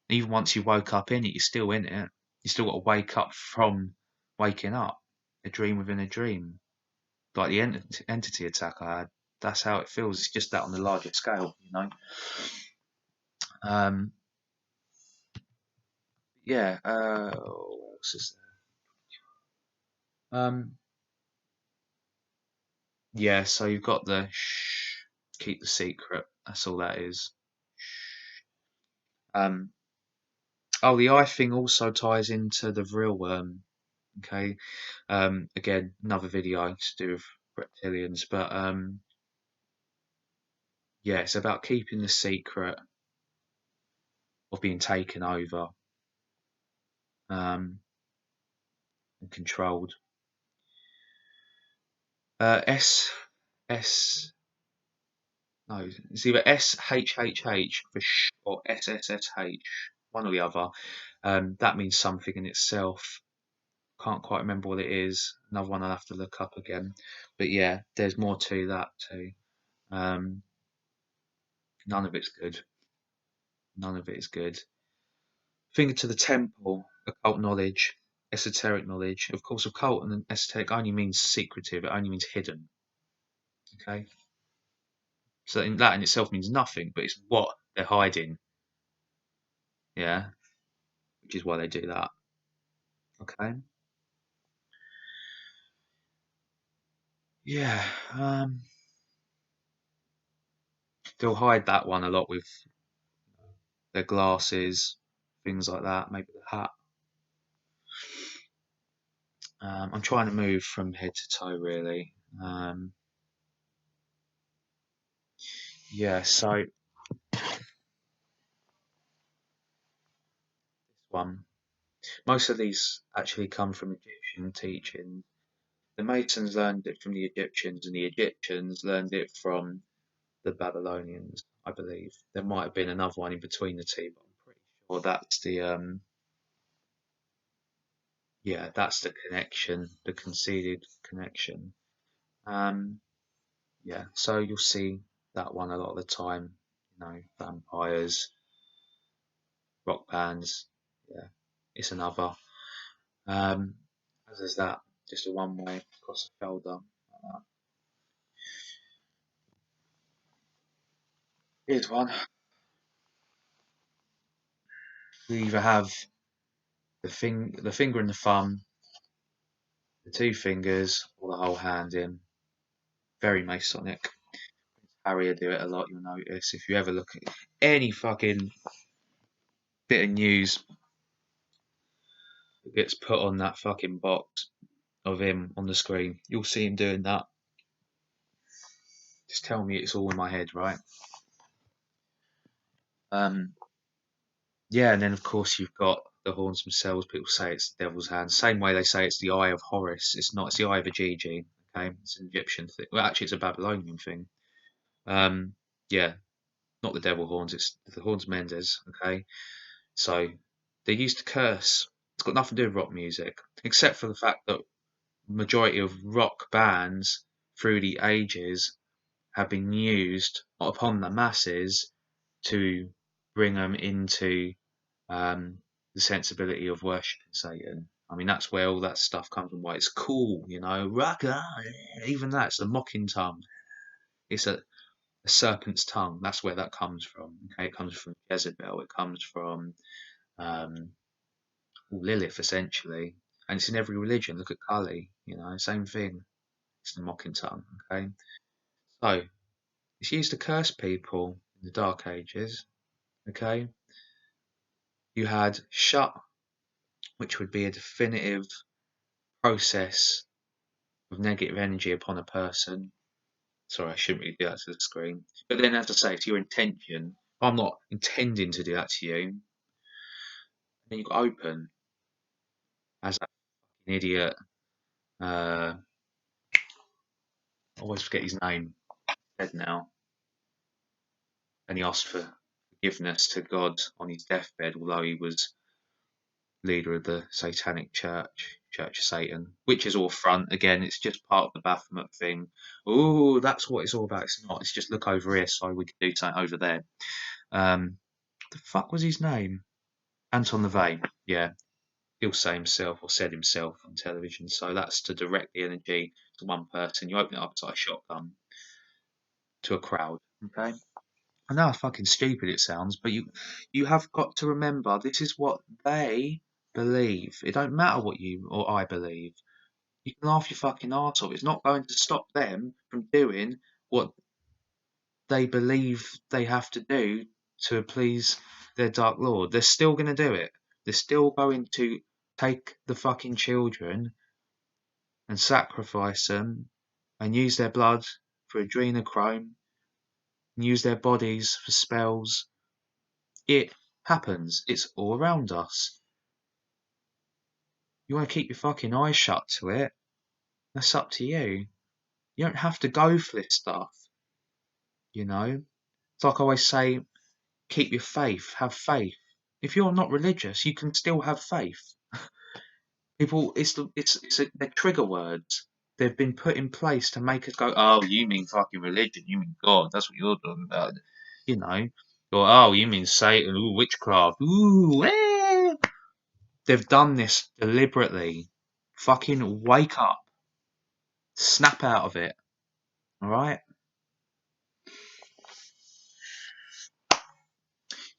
Even once you woke up in it, you're still in it. You still got to wake up from waking up. A dream within a dream. Like the entity attack I had. That's how it feels. It's just that on the larger scale, you know? Um, yeah, what else is there? Yeah, so you've got the shh, keep the secret. That's all that is. Um, oh, the eye thing also ties into the real worm. Okay. Again, another video to do with reptilians, but yeah, it's about keeping the secret of being taken over and controlled. S S no, it's either SHHH for sh or SSSH, one or the other. That means something in itself. Can't quite remember what it is. Another one I'll have to look up again. But yeah, there's more to that too. Um, none of it's good. None of it is good. Finger to the temple, occult knowledge, esoteric knowledge. Of course, occult and esoteric only means secretive. It only means hidden. Okay, so that in itself means nothing, but it's what they're hiding. Yeah, which is why they do that. Okay. Yeah. They'll hide that one a lot with their glasses, things like that. Maybe the hat. I'm trying to move from head to toe, really. Yeah, so this one. Most of these actually come from Egyptian teaching. The Masons learned it from the Egyptians, and the Egyptians learned it from the Babylonians, I believe. There might have been another one in between the two, but I'm pretty sure that's the yeah, that's the connection, the conceded connection. Um, yeah, so you'll see that one a lot of the time. You know, vampires, rock bands. Yeah, it's another. As is that, just a one way across the shoulder. Here's one. You either have the finger and the thumb, the two fingers, or the whole hand in. Very Masonic. Harry will do it a lot. You'll notice if you ever look at any fucking bit of news that gets put on that fucking box of him on the screen, you'll see him doing that. Just tell me it's all in my head, right? Um, yeah, and then of course you've got the horns themselves. People say it's the devil's hand. Same way they say it's the eye of Horus. It's not. It's the eye of a Gigi. Okay, it's an Egyptian thing. Well, actually, it's a Babylonian thing. Yeah, not the devil horns. It's the horns Mendes. Okay, so they used to curse. It's got nothing to do with rock music, except for the fact that majority of rock bands through the ages have been used upon the masses to bring them into um, the sensibility of worshiping Satan. I mean, that's where all that stuff comes from. Why it's cool, rock on. Even that's a mocking tongue. It's a serpent's tongue. That's where that comes from. Okay, it comes from Jezebel. It comes from um, Lilith, essentially, and it's in every religion. Look at Kali. Same thing. It's the mocking tongue. Okay, so it's used to curse people in the Dark Ages. Okay, you had shut, which would be a definitive process of negative energy upon a person. Sorry, I shouldn't really do that to the screen. But then, as I say, it's your intention. I'm not intending to do that to you. And then you've got open as an idiot. I always forget his name. Dead now. And he asked for forgiveness to God on his deathbed, although he was leader of the Satanic Church, Church of Satan, which is all front. Again, it's just part of the Baphomet thing. Oh, that's what it's all about. It's not. It's just look over here so we can do something over there. The fuck was his name? Anton LaVey. Yeah, he'll say himself or said himself on television. So that's to direct the energy to one person. You open it up, it's like a shotgun to a crowd. Okay. I know how fucking stupid it sounds, but you have got to remember this is what they believe. It don't matter what you or I believe. You can laugh your fucking arse off. It's not going to stop them from doing what they believe they have to do to please their Dark Lord. They're still going to do it. They're still going to take the fucking children and sacrifice them and use their blood for adrenochrome and use their bodies for spells. It happens. It's all around us. You want to keep your fucking eyes shut to it? That's up to you. You don't have to go for this stuff. It's like I always say, keep your faith, have faith. If you're not religious, you can still have faith. People, they're trigger words. They've been put in place to make us go, oh, you mean fucking religion, you mean God, that's what you're talking about. You know, or oh, you mean Satan, ooh, witchcraft, ooh, eh. They've done this deliberately. Fucking wake up, snap out of it, all right?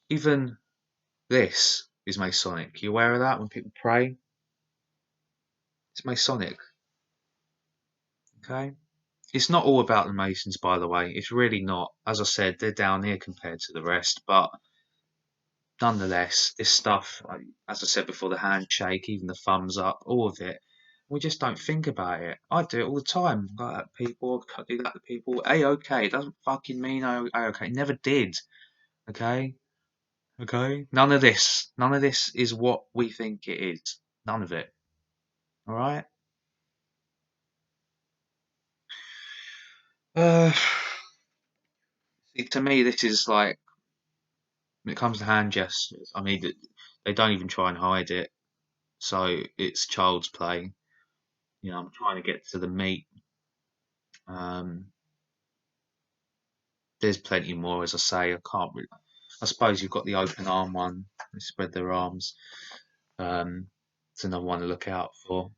Even this is Masonic. You aware of that when people pray? It's Masonic, okay? It's not all about the Masons, by the way. It's really not. As I said, they're down here compared to the rest, but nonetheless, this stuff, as I said before, the handshake, even the thumbs up, all of it, we just don't think about it. I do it all the time. Like that people, I do that to people. A-okay. It doesn't fucking mean A-okay. It never did. Okay? Okay? None of this. None of this is what we think it is. None of it. Alright? Uh, See, to me, this is like, when it comes to hand gestures, I mean, they don't even try and hide it. So it's child's play. I'm trying to get to the meat. Um, there's plenty more, as I say. I can't really. I suppose you've got the open arm one. They spread their arms. It's another one to look out for.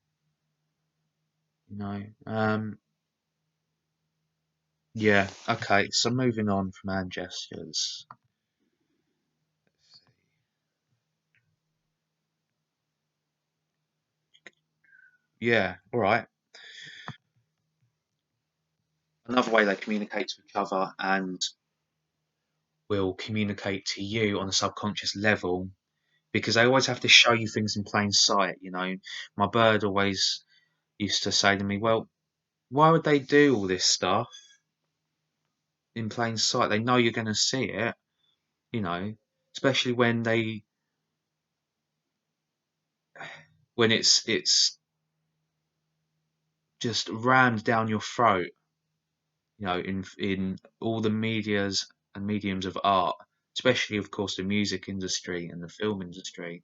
You know. Yeah. Okay. So moving on from hand gestures. Yeah. All right. Another way they communicate to each other and will communicate to you on a subconscious level because they always have to show you things in plain sight. My bird always used to say to me, "Well, why would they do all this stuff in plain sight? They know you're going to see it, you know, especially when it's just rammed down your throat, you know, in all the medias and mediums of art, especially of course the music industry and the film industry.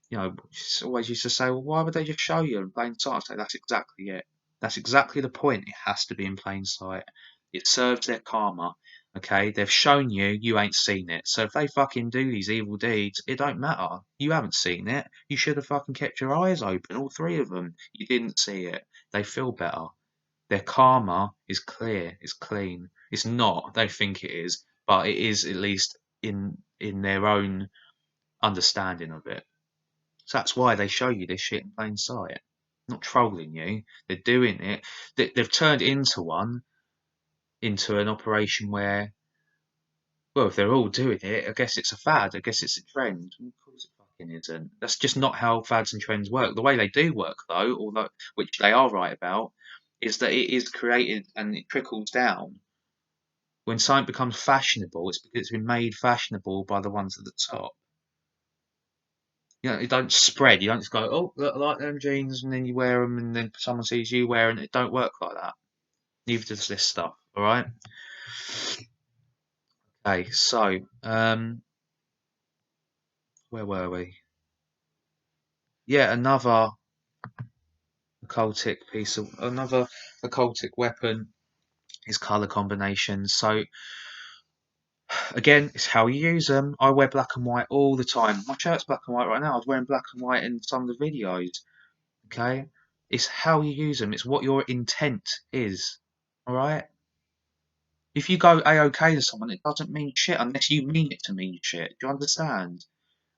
You know, always used to say, well, why would they just show you in plain sight? I say that's exactly it. That's exactly the point. It has to be in plain sight. It serves their karma. Okay, they've shown you, you ain't seen it. So if they fucking do these evil deeds, it don't matter. You haven't seen it. You should have fucking kept your eyes open, all three of them. You didn't see it. They feel better. Their karma is clear, it's clean. It's not, they think it is, but it is at least in their own understanding of it. So that's why they show you this shit in plain sight. Not trolling you. They're doing it. They've turned into an operation where, well, if they're all doing it, I guess it's a fad. I guess it's a trend. Of course it fucking isn't. That's just not how fads and trends work. The way they do work, though, although which they are right about, is that it is created and it trickles down. When something becomes fashionable, it's because it's been made fashionable by the ones at the top. You know, it don't spread. You don't just go, oh, look, I like them jeans, and then you wear them, and then someone sees you wearing it. It don't work like that. Neither does this stuff. All right. Okay. So, where were we? Yeah, another another occultic weapon is color combinations. So again, it's how you use them. I wear black and white all the time. My shirt's black and white right now. I was wearing black and white in some of the videos. Okay, it's how you use them. It's what your intent is. All right. If you go a-okay to someone, it doesn't mean shit unless you mean it to mean shit. Do you understand?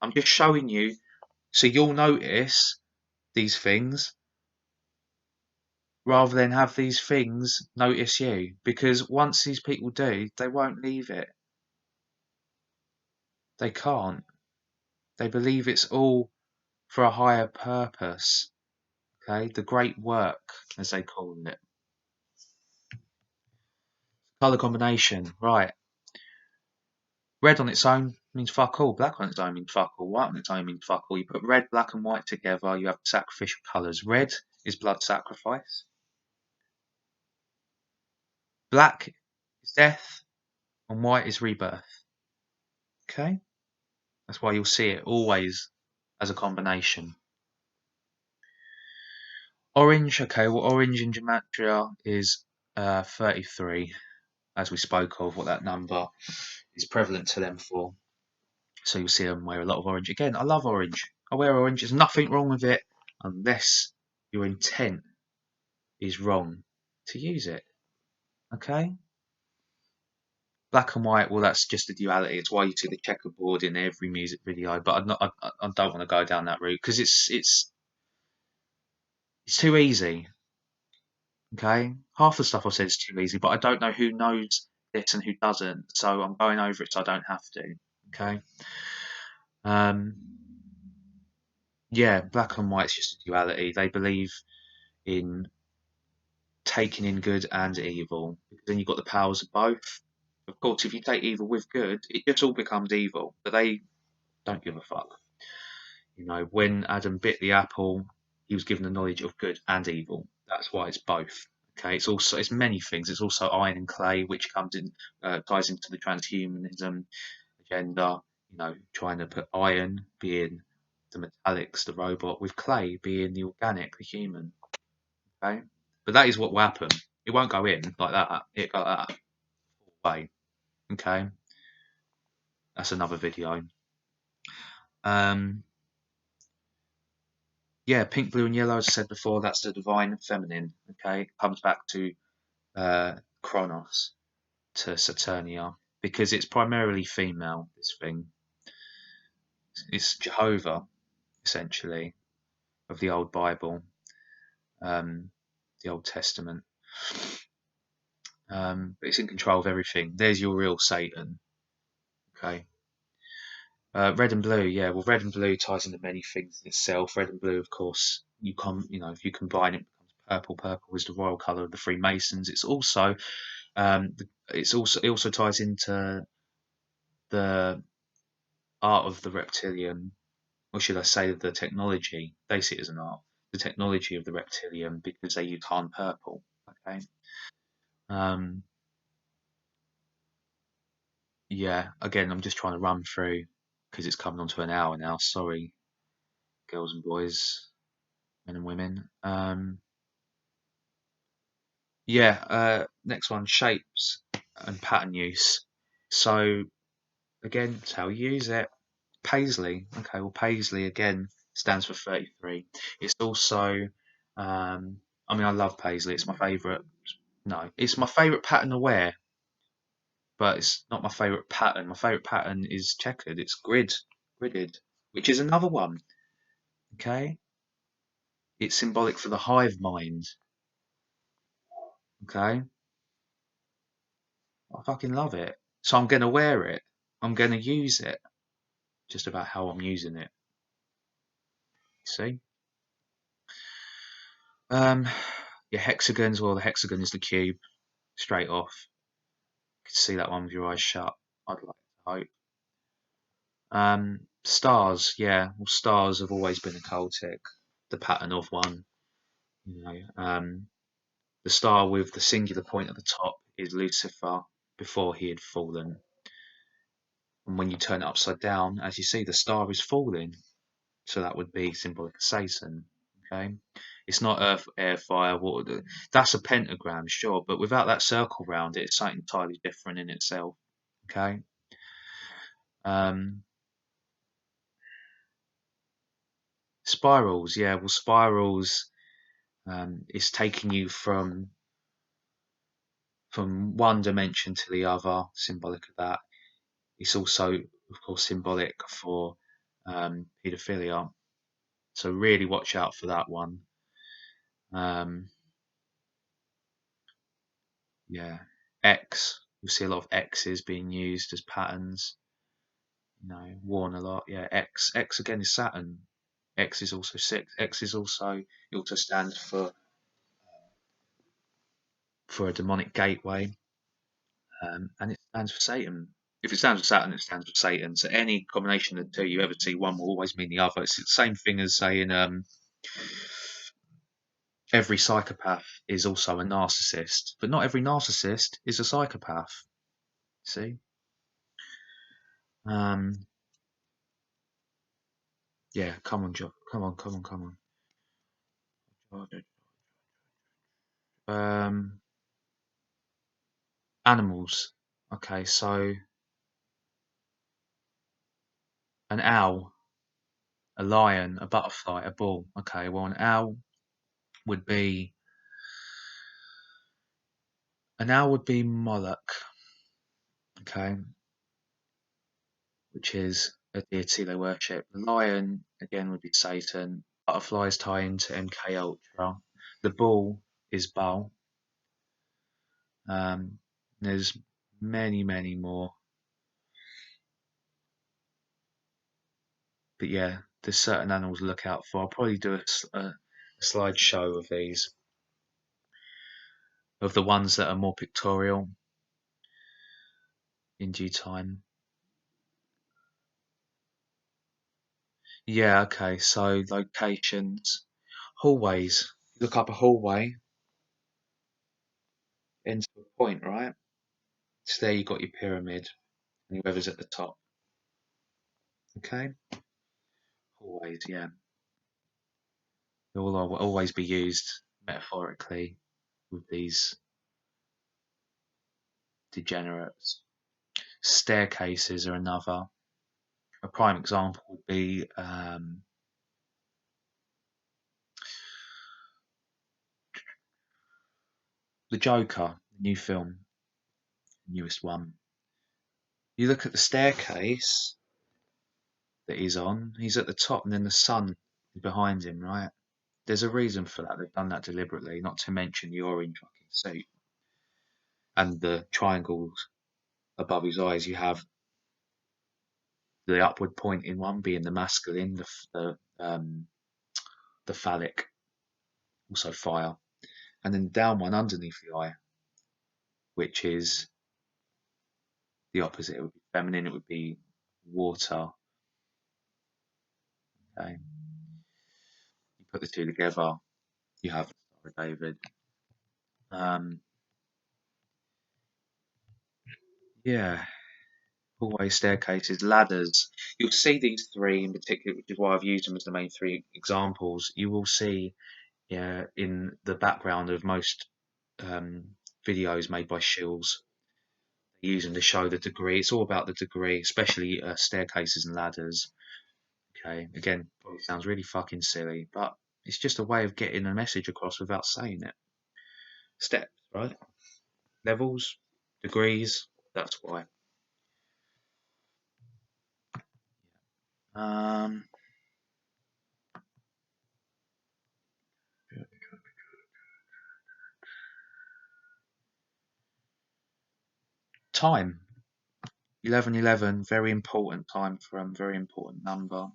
I'm just showing you so you'll notice these things rather than have these things notice you. Because once these people do, they won't leave it. They can't. They believe it's all for a higher purpose. Okay, the great work, as they call it. Color combination, right? Red on its own means fuck all. Black on its own means fuck all. White on its own means fuck all. You put red, black, and white together, you have sacrificial colours. Red is blood sacrifice. Black is death, and white is rebirth. Okay, that's why you'll see it always as a combination. Orange, okay, well, orange in gematria is 33, as we spoke of, what that number is prevalent to them for. So you'll see them wear a lot of orange. Again, I love orange. I wear orange. There's nothing wrong with it unless your intent is wrong to use it. Okay? Black and white, well, that's just a duality. It's why you see the checkerboard in every music video. But I don't want to go down that route because it's too easy. Okay? Half the stuff I said is too easy, but I don't know who knows this and who doesn't. So I'm going over it so I don't have to. Okay? Um, yeah, black and white's just a duality. They believe in taking in good and evil. Because then you've got the powers of both. Of course, if you take evil with good, it just all becomes evil. But they don't give a fuck. You know, when Adam bit the apple, he was given the knowledge of good and evil. That's why it's both. Okay, it's many things. It's also iron and clay, which comes in ties into the transhumanism agenda. You know, trying to put iron being the metallics, the robot, with clay being the organic, the human. Okay, but that is what will happen. It won't go in like that. It go like that way. Okay, that's another video. Um, yeah, pink, blue, and yellow. As I said before, that's the divine feminine. Okay, it comes back to Kronos, to Saturnia, because it's primarily female. This thing, it's Jehovah, essentially, of the old Bible, the Old Testament. But it's in control of everything. There's your real Satan. Okay. Red and blue, yeah. Well, red and blue ties into many things in itself. Red and blue, of course, if you combine it, it becomes purple. Purple is the royal color of the Freemasons. It also ties into the art of the reptilian, or should I say, the technology. They see it as an art. the technology of the Reptilian because they use Han purple. Okay. Um, yeah. Again, I'm just trying to run through because it's coming on to an hour now. Sorry, girls and boys, men and women. Yeah. Next one, shapes and pattern use. So again, it's how you use it. Paisley. Okay, well, Paisley again stands for 33. It's also, I mean, I love Paisley. It's my favourite. No, it's my favourite pattern to wear, but it's not my favourite pattern. My favourite pattern is checkered. It's gridded, which is another one. Okay, it's symbolic for the hive mind. Okay, I fucking love it. So I'm gonna wear it. I'm gonna use it. Just about how I'm using it. See? Um, yeah, hexagons. Well, the hexagon is the cube straight off. You could see that one with your eyes shut. I'd like to hope. Stars, yeah. Well, stars have always been occultic. The pattern of one, you know. The star with the singular point at the top is Lucifer before he had fallen. And when you turn it upside down, as you see, the star is falling. So that would be symbolic of Satan. Okay. It's not earth, air, fire, water. That's a pentagram, sure, but without that circle round it, it's something entirely different in itself. Okay. Um, Spirals, yeah. Well, spirals is taking you from one dimension to the other, symbolic of that. It's also, of course, symbolic for paedophilia. So really watch out for that one. Um, yeah, X. You'll see a lot of X's being used as patterns. You know, worn a lot. Yeah, X. X again is Saturn. X is also six. X is also, it also stands for a demonic gateway. And it stands for Satan. If it stands for Saturn, it stands for Satan. So any combination of the two you ever see, one will always mean the other. It's the same thing as saying every psychopath is also a narcissist, but not every narcissist is a psychopath. See? Um, yeah, come on, Joe. Come on. Animals. Okay, so an owl, a lion, a butterfly, a bull. Okay, well, would be an owl would be Moloch. Okay, which is a deity they worship. The lion again would be Satan. Butterflies tie into MK Ultra. The bull is Baal. There's many more, but yeah, there's certain animals to look out for. I'll probably do a slideshow of these, of the ones that are more pictorial in due time. Yeah, okay. So locations, hallways. Look up a hallway, ends to a point, right? So there you got your pyramid, and whoever's at the top. Okay, hallways. Yeah, they will always be used metaphorically with these degenerates. Staircases are another. A prime example would be the Joker, the new film, newest one. You look at the staircase that he's on. He's at the top, and then the sun is behind him, right? There's a reason for that. They've done that deliberately, not to mention the orange fucking suit and the triangles above his eyes. You have the upward pointing one being the masculine, the phallic, also fire, and then the down one underneath the eye, which is the opposite. It would be feminine. It would be water. Okay. You put the two together, you have Star of David. Yeah, hallways, staircases, ladders. You'll see these three in particular, which is why I've used them as the main three examples. You will see, yeah, in the background of most videos made by Shills, they use them to show the degree. It's all about the degree, especially staircases and ladders. Okay, again, probably sounds really fucking silly, but it's just a way of getting a message across without saying it. Steps, right? Levels, degrees. That's why. Um, Time. 11:11, very important time frame, very important number.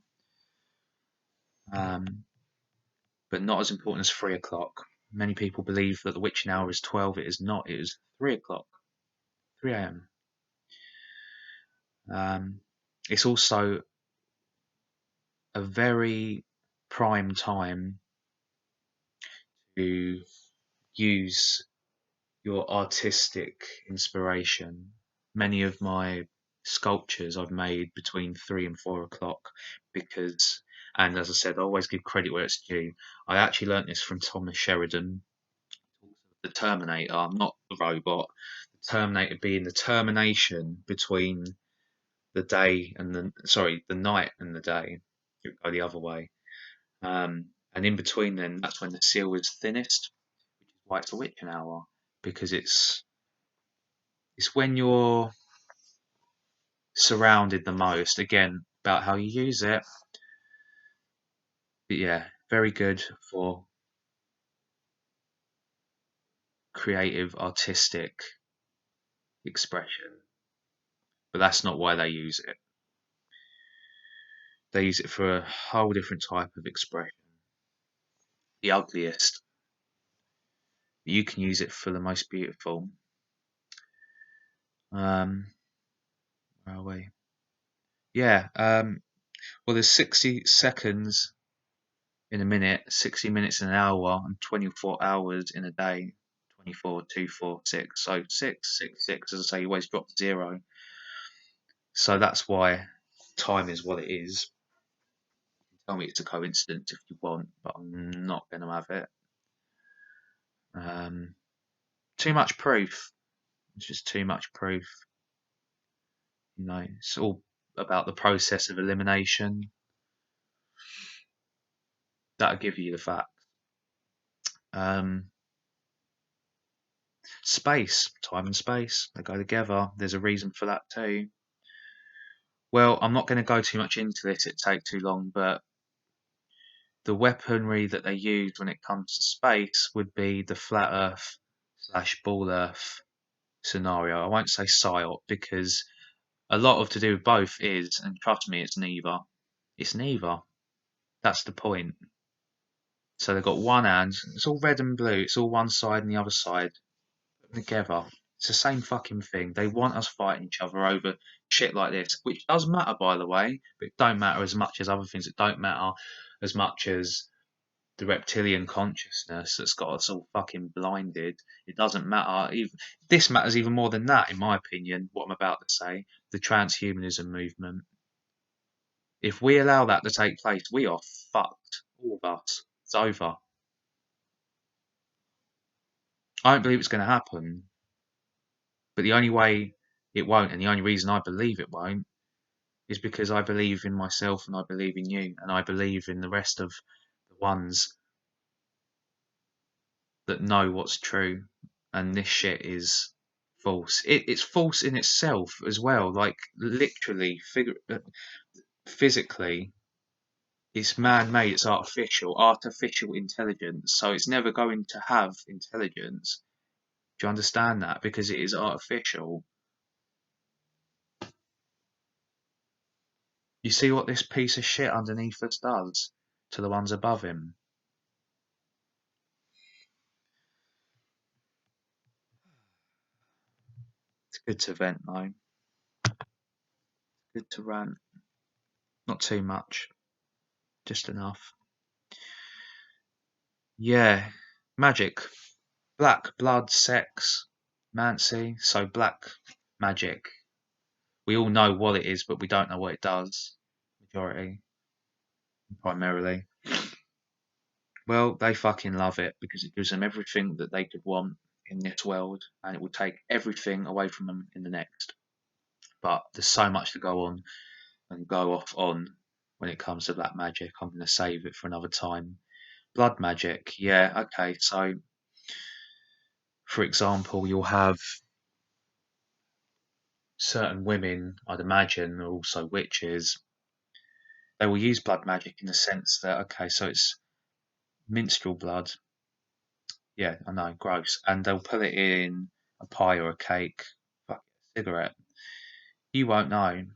But not as important as 3 o'clock. Many people believe that the witching hour is 12. It is not. It is 3 o'clock, 3 a.m. It's also a very prime time to use your artistic inspiration. Many of my sculptures I've made between 3 and 4 o'clock because, and as I said, I always give credit where it's due. I actually learnt this from Thomas Sheridan, the Terminator. I'm not the robot. The Terminator being the termination between the night and the day. It would go the other way. And in between then, that's when the seal is thinnest, which is why it's a witching hour, because it's when you're surrounded the most. Again, about how you use it. But yeah, very good for creative, artistic expression. But that's not why they use it. They use it for a whole different type of expression. The ugliest. You can use it for the most beautiful. Where are we? Yeah. Well, there's 60 seconds in a minute, 60 minutes in an hour, and 24 hours in a day. 24, 2, 4, 6. So 6, 6, 6. As I say, you always drop to 0. So that's why time is what it is. Tell me it's a coincidence if you want, but I'm not going to have it. Too much proof. It's just too much proof. It's all about the process of elimination. That'll give you the fact. Space, time and space, they go together. There's a reason for that too. Well, I'm not going to go too much into this, it'd take too long, but the weaponry that they used when it comes to space would be the flat Earth / ball Earth scenario. I won't say PSYOP because a lot of to do with both is, and trust me, it's neither. It's neither. That's the point. So they've got one hand, it's all red and blue, it's all one side and the other side together. It's the same fucking thing. They want us fighting each other over shit like this, which does matter, by the way, but it don't matter as much as other things. It don't matter as much as the reptilian consciousness that's got us all fucking blinded. It doesn't matter. Even, this matters even more than that, in my opinion, what I'm about to say. The transhumanism movement. If we allow that to take place, we are fucked. All of us. It's over. I don't believe it's going to happen. But the only way it won't, and the only reason I believe it won't, is because I believe in myself and I believe in you and I believe in the rest of the ones that know what's true. And this shit is false. It's false in itself as well. Like literally, physically, it's man-made. It's artificial intelligence. So it's never going to have intelligence. Do you understand that? Because it is artificial. You see what this piece of shit underneath us does to the ones above him? It's good to vent though. Good to rant. Not too much. Just enough. Yeah, magic. Black blood, sex, Mancy. So black magic. We all know what it is, but we don't know what it does. Majority, primarily. Well, they fucking love it because it gives them everything that they could want in this world, and it will take everything away from them in the next. But there's so much to go on and go off on when it comes to black magic. I'm going to save it for another time. Blood magic, yeah, okay. So, for example, you'll have certain women, I'd imagine, are also witches. They will use blood magic in the sense that, okay, so it's minstrel blood. Yeah, I know, gross. And they'll put it in a pie or a cake, fuck it, a cigarette. You won't know.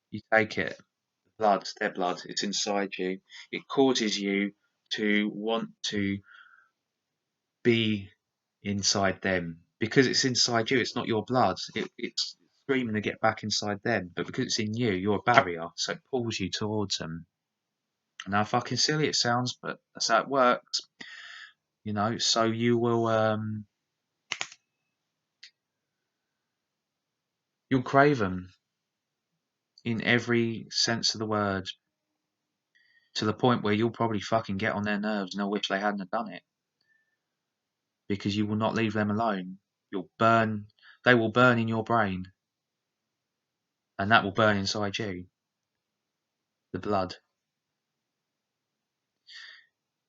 You take it, blood, their blood, it's inside you. It causes you to want to be inside them because it's inside you. It's not your blood. It's screaming to get back inside them, but because it's in you, you're a barrier, so it pulls you towards them. And how fucking silly it sounds, but that's how it works. So you'll crave them in every sense of the word, to the point where you'll probably fucking get on their nerves and they'll wish they hadn't have done it because you will not leave them alone. You'll burn, they will burn in your brain, and that will burn inside you. The blood.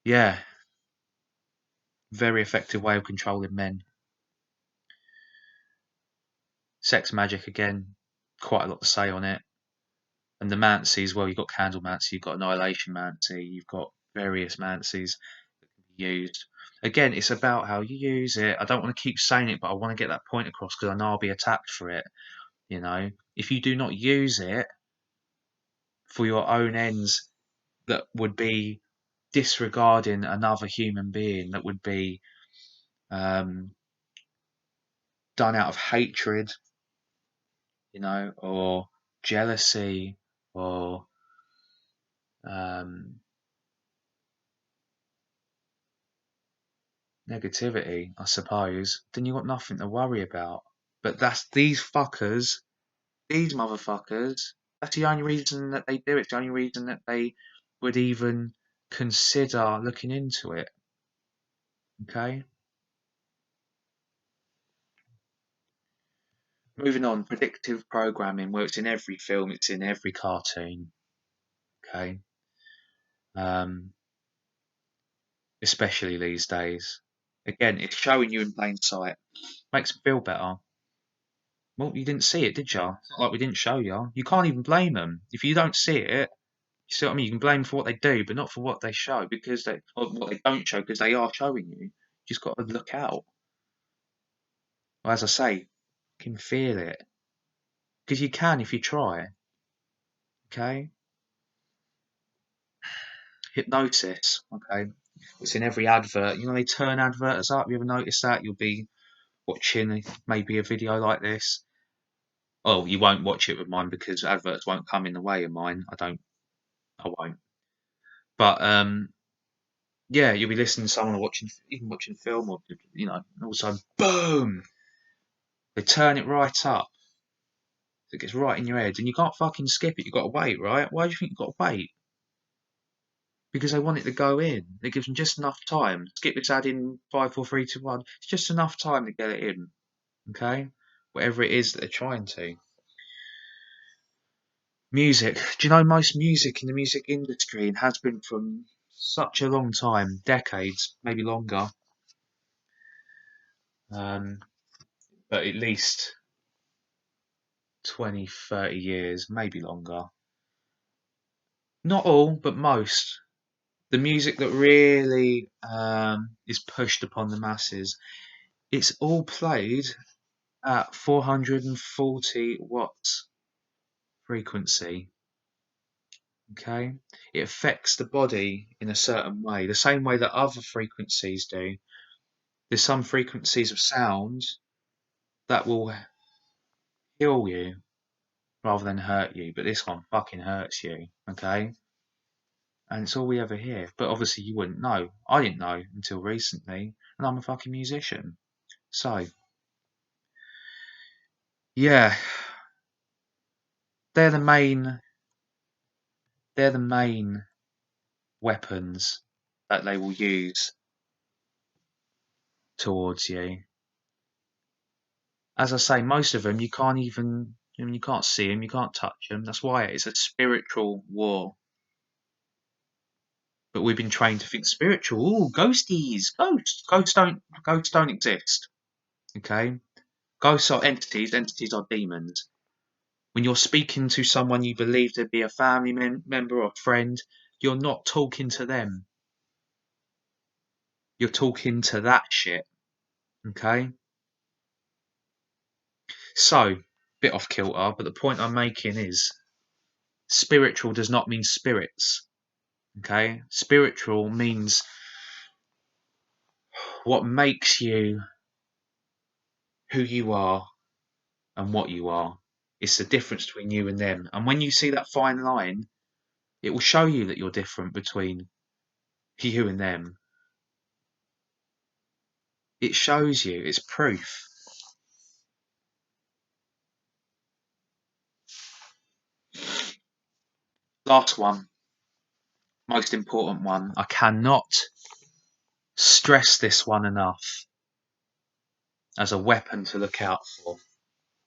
Yeah, very effective way of controlling men. Sex magic again, quite a lot to say on it. And the Mancies, well, you've got Candlemancy, you've got Annihilation Mancy, you've got various Mancies that can be used. Again, it's about how you use it. I don't want to keep saying it, but I want to get that point across because I know I'll be attacked for it. If you do not use it for your own ends, that would be disregarding another human being, that would be um, done out of hatred, or jealousy, or um, negativity, I suppose, then you've got nothing to worry about. But that's these motherfuckers, that's the only reason that they do it, the only reason that they would even consider looking into it. Okay? Moving on, predictive programming. Well, it's in every film, it's in every cartoon. Okay? Um, especially these days. Again, it's showing you in plain sight. Makes it feel better. Well, you didn't see it, did you? It's not like we didn't show you. You can't even blame them. If you don't see it, you see what I mean? You can blame them for what they do, but not for what they show, or what they don't show, because they are showing you. You just got to look out. Well, as I say, you can feel it. Because you can if you try. Okay? Hypnosis. Okay? It's in every advert. They turn adverts up. You ever notice that? You'll be watching maybe a video like this. Oh, you won't watch it with mine because adverts won't come in the way of mine. I won't. But yeah, you'll be listening to someone or even watching film, or and all of a sudden, boom! They turn it right up. So it gets right in your head, and you can't fucking skip it. You've got to wait, right? Why do you think you've got to wait? Because they want it to go in. It gives them just enough time. Skip this ad in 5, 4, 3, 2, 1. It's just enough time to get it in. Okay? Whatever it is that they're trying to. Music. Do you know most music in the music industry, and has been from such a long time, decades, maybe longer, um, but at least 20, 30 years, maybe longer. Not all, but most. The music that really is pushed upon the masses, it's all played at 440 watts frequency. Okay, it affects the body in a certain way, the same way that other frequencies do. There's some frequencies of sound that will heal you rather than hurt you, but this one fucking hurts you. Okay, And it's all we ever hear. But obviously you wouldn't know. I didn't know until recently, and I'm a fucking musician. So, yeah, they're the main weapons that they will use towards you. As I say, most of them you can't even, you can't see them, you can't touch them. That's why it's a spiritual war. But we've been trained to think spiritual. Oh, ghosties, ghosts don't exist. Okay, ghosts are entities. Entities are demons. When you're speaking to someone you believe to be a family member or friend, you're not talking to them. You're talking to that shit. Okay? So, bit off kilter, but the point I'm making is spiritual does not mean spirits. Okay? Spiritual means what makes you who you are and what you are. It's the difference between you and them. And when you see that fine line, it will show you that you're different between you and them. It shows you, it's proof. Last one, most important one. I cannot stress this one enough as a weapon to look out for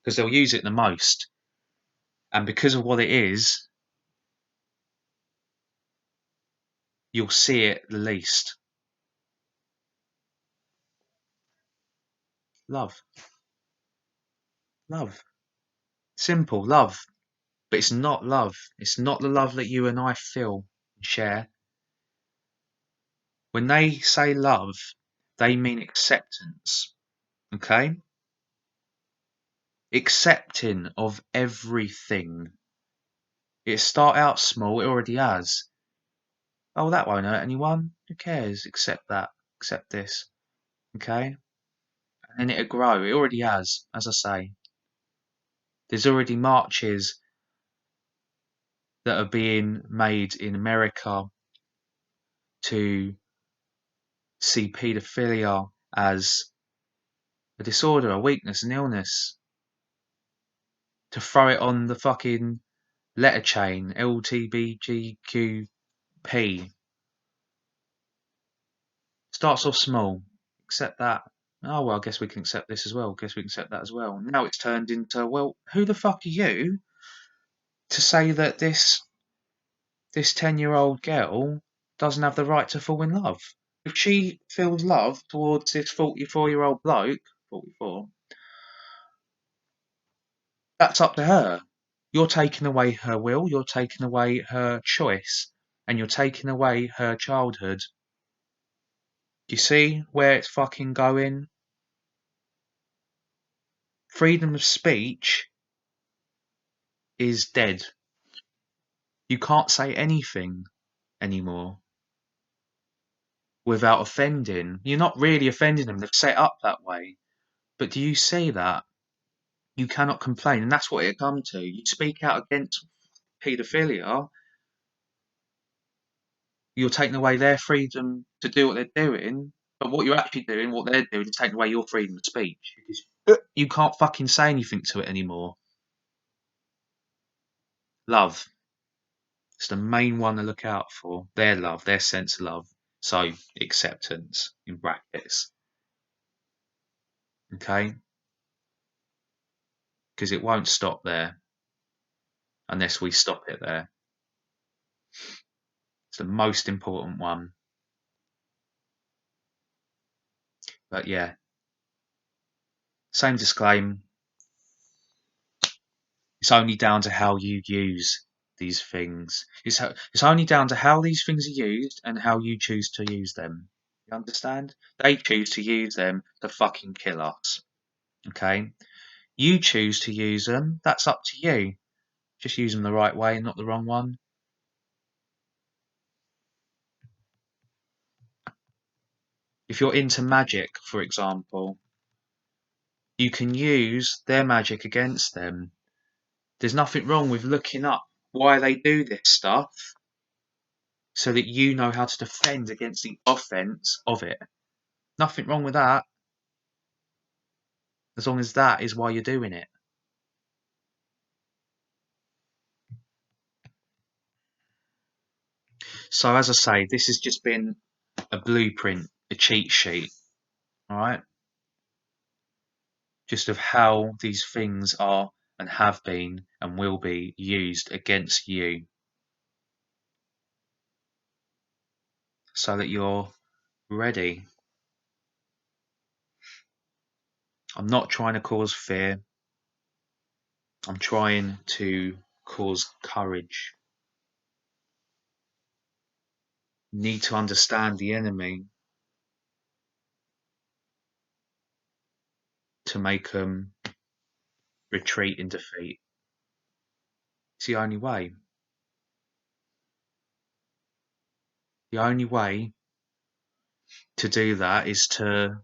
because they'll use it the most. And because of what it is, you'll see it the least. Love. Love. Simple love. But it's not love. It's not the love that you and I feel and share. When they say love, they mean acceptance. Okay? Accepting of everything. It start out small, it already has. Oh, that won't hurt anyone. Who cares? Accept that. Accept this. Okay? And then it'll grow. It already has, as I say. There's already marches that are being made in America to see paedophilia as a disorder, a weakness, an illness. To throw it on the fucking letter chain, LGBTQP. Starts off small. Accept that. Oh, well, I guess we can accept this as well. Guess we can accept that as well. Now it's turned into, well, who the fuck are you to say that this 10-year-old girl doesn't have the right to fall in love? If she feels love towards this 44-year-old bloke, 44, that's up to her. You're taking away her will, you're taking away her choice, and you're taking away her childhood. You see where it's fucking going? Freedom of speech is dead. You can't say anything anymore without offending. You're not really offending them, they've set up that way. But do you see that? You cannot complain, and that's what it comes to. You speak out against paedophilia, you're taking away their freedom to do what they're doing, but what you're actually doing, what they're doing, is taking away your freedom of speech. Because you can't fucking say anything to it anymore. Love. It's the main one to look out for. Their love, their sense of love. So, acceptance, in brackets. Okay? Because it won't stop there unless we stop it there. It's the most important one. But yeah, same disclaimer. It's only down to how you use these things. It's only down to how these things are used and how you choose to use them. You understand? They choose to use them to fucking kill us. Okay? You choose to use them. That's up to you. Just use them the right way and not the wrong one. If you're into magic, for example, you can use their magic against them. There's nothing wrong with looking up why they do this stuff so that you know how to defend against the offense of it. Nothing wrong with that, as long as that is why you're doing it. So as I say, this has just been a blueprint, a cheat sheet, all right? Just of how these things are and have been and will be used against you, so that you're ready. I'm not trying to cause fear. I'm trying to cause courage. You need to understand the enemy to make them retreat in defeat. It's the only way. The only way to do that is to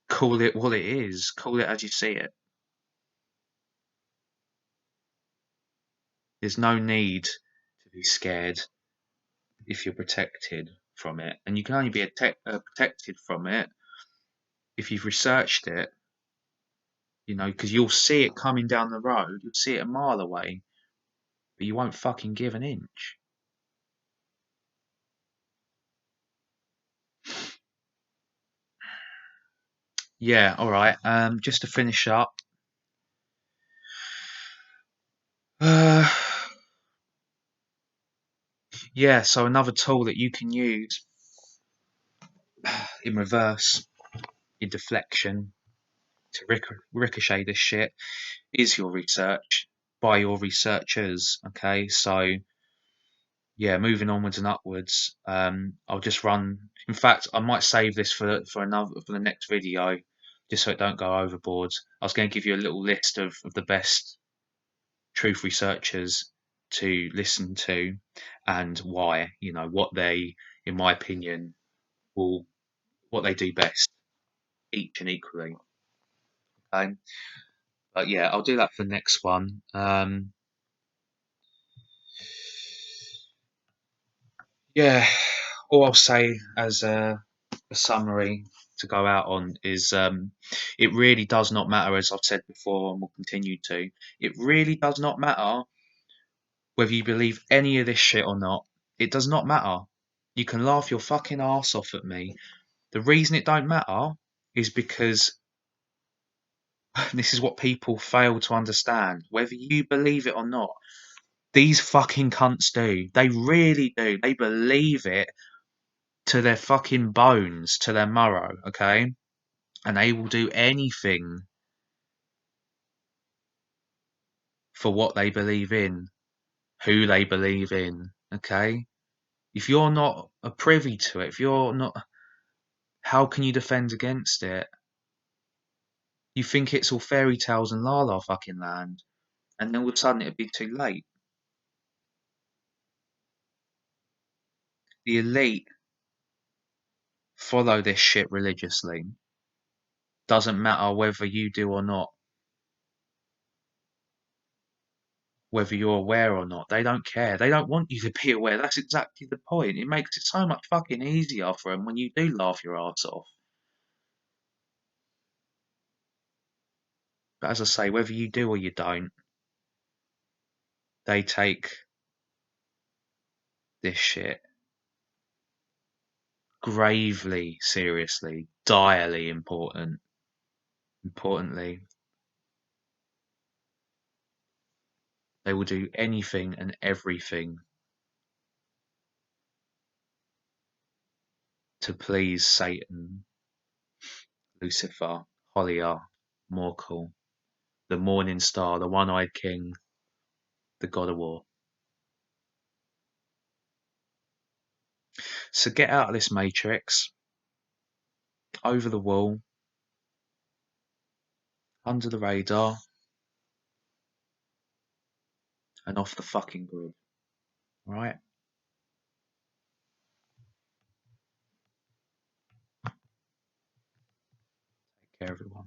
call it what it is. Call it as you see it. There's no need to be scared if you're protected from it. And you can only be protected from it if you've researched it, you know, because you'll see it coming down the road. You'll see it a mile away, but you won't fucking give an inch. Yeah, all right. Just to finish up. Yeah, so another tool that you can use in reverse, in deflection, to ricochet this shit is your research by your researchers. Okay, so yeah, moving onwards and upwards. I'll just run. In fact, I might save this for the next video, just so it don't go overboard. I was going to give you a little list of the best truth researchers to listen to and why. You know what they, in my opinion, will what they do best, each and equally. Okay? But yeah, I'll do that for the next one. Yeah, all I'll say as a summary to go out on is it really does not matter, as I've said before and will continue to. It really does not matter whether you believe any of this shit or not. It does not matter. You can laugh your fucking ass off at me. The reason it don't matter is because this is what people fail to understand. Whether you believe it or not, these fucking cunts do. They really do. They believe it to their fucking bones, to their marrow, okay? And they will do anything for what they believe in, who they believe in, okay? If you're not a privy to it, if you're not, how can you defend against it? You think it's all fairy tales and la la fucking land, and then all of a sudden it'd be too late. The elite follow this shit religiously. Doesn't matter whether you do or not, whether you're aware or not. They don't care. They don't want you to be aware. That's exactly the point. It makes it so much fucking easier for them when you do laugh your ass off. But as I say, whether you do or you don't, they take this shit gravely seriously, direly importantly. They will do anything and everything to please Satan, Lucifer, Holiar, Morkel, the Morning Star, the One-Eyed King, the God of War. So get out of this matrix, over the wall, under the radar, and off the fucking grid. Right? Take care, everyone.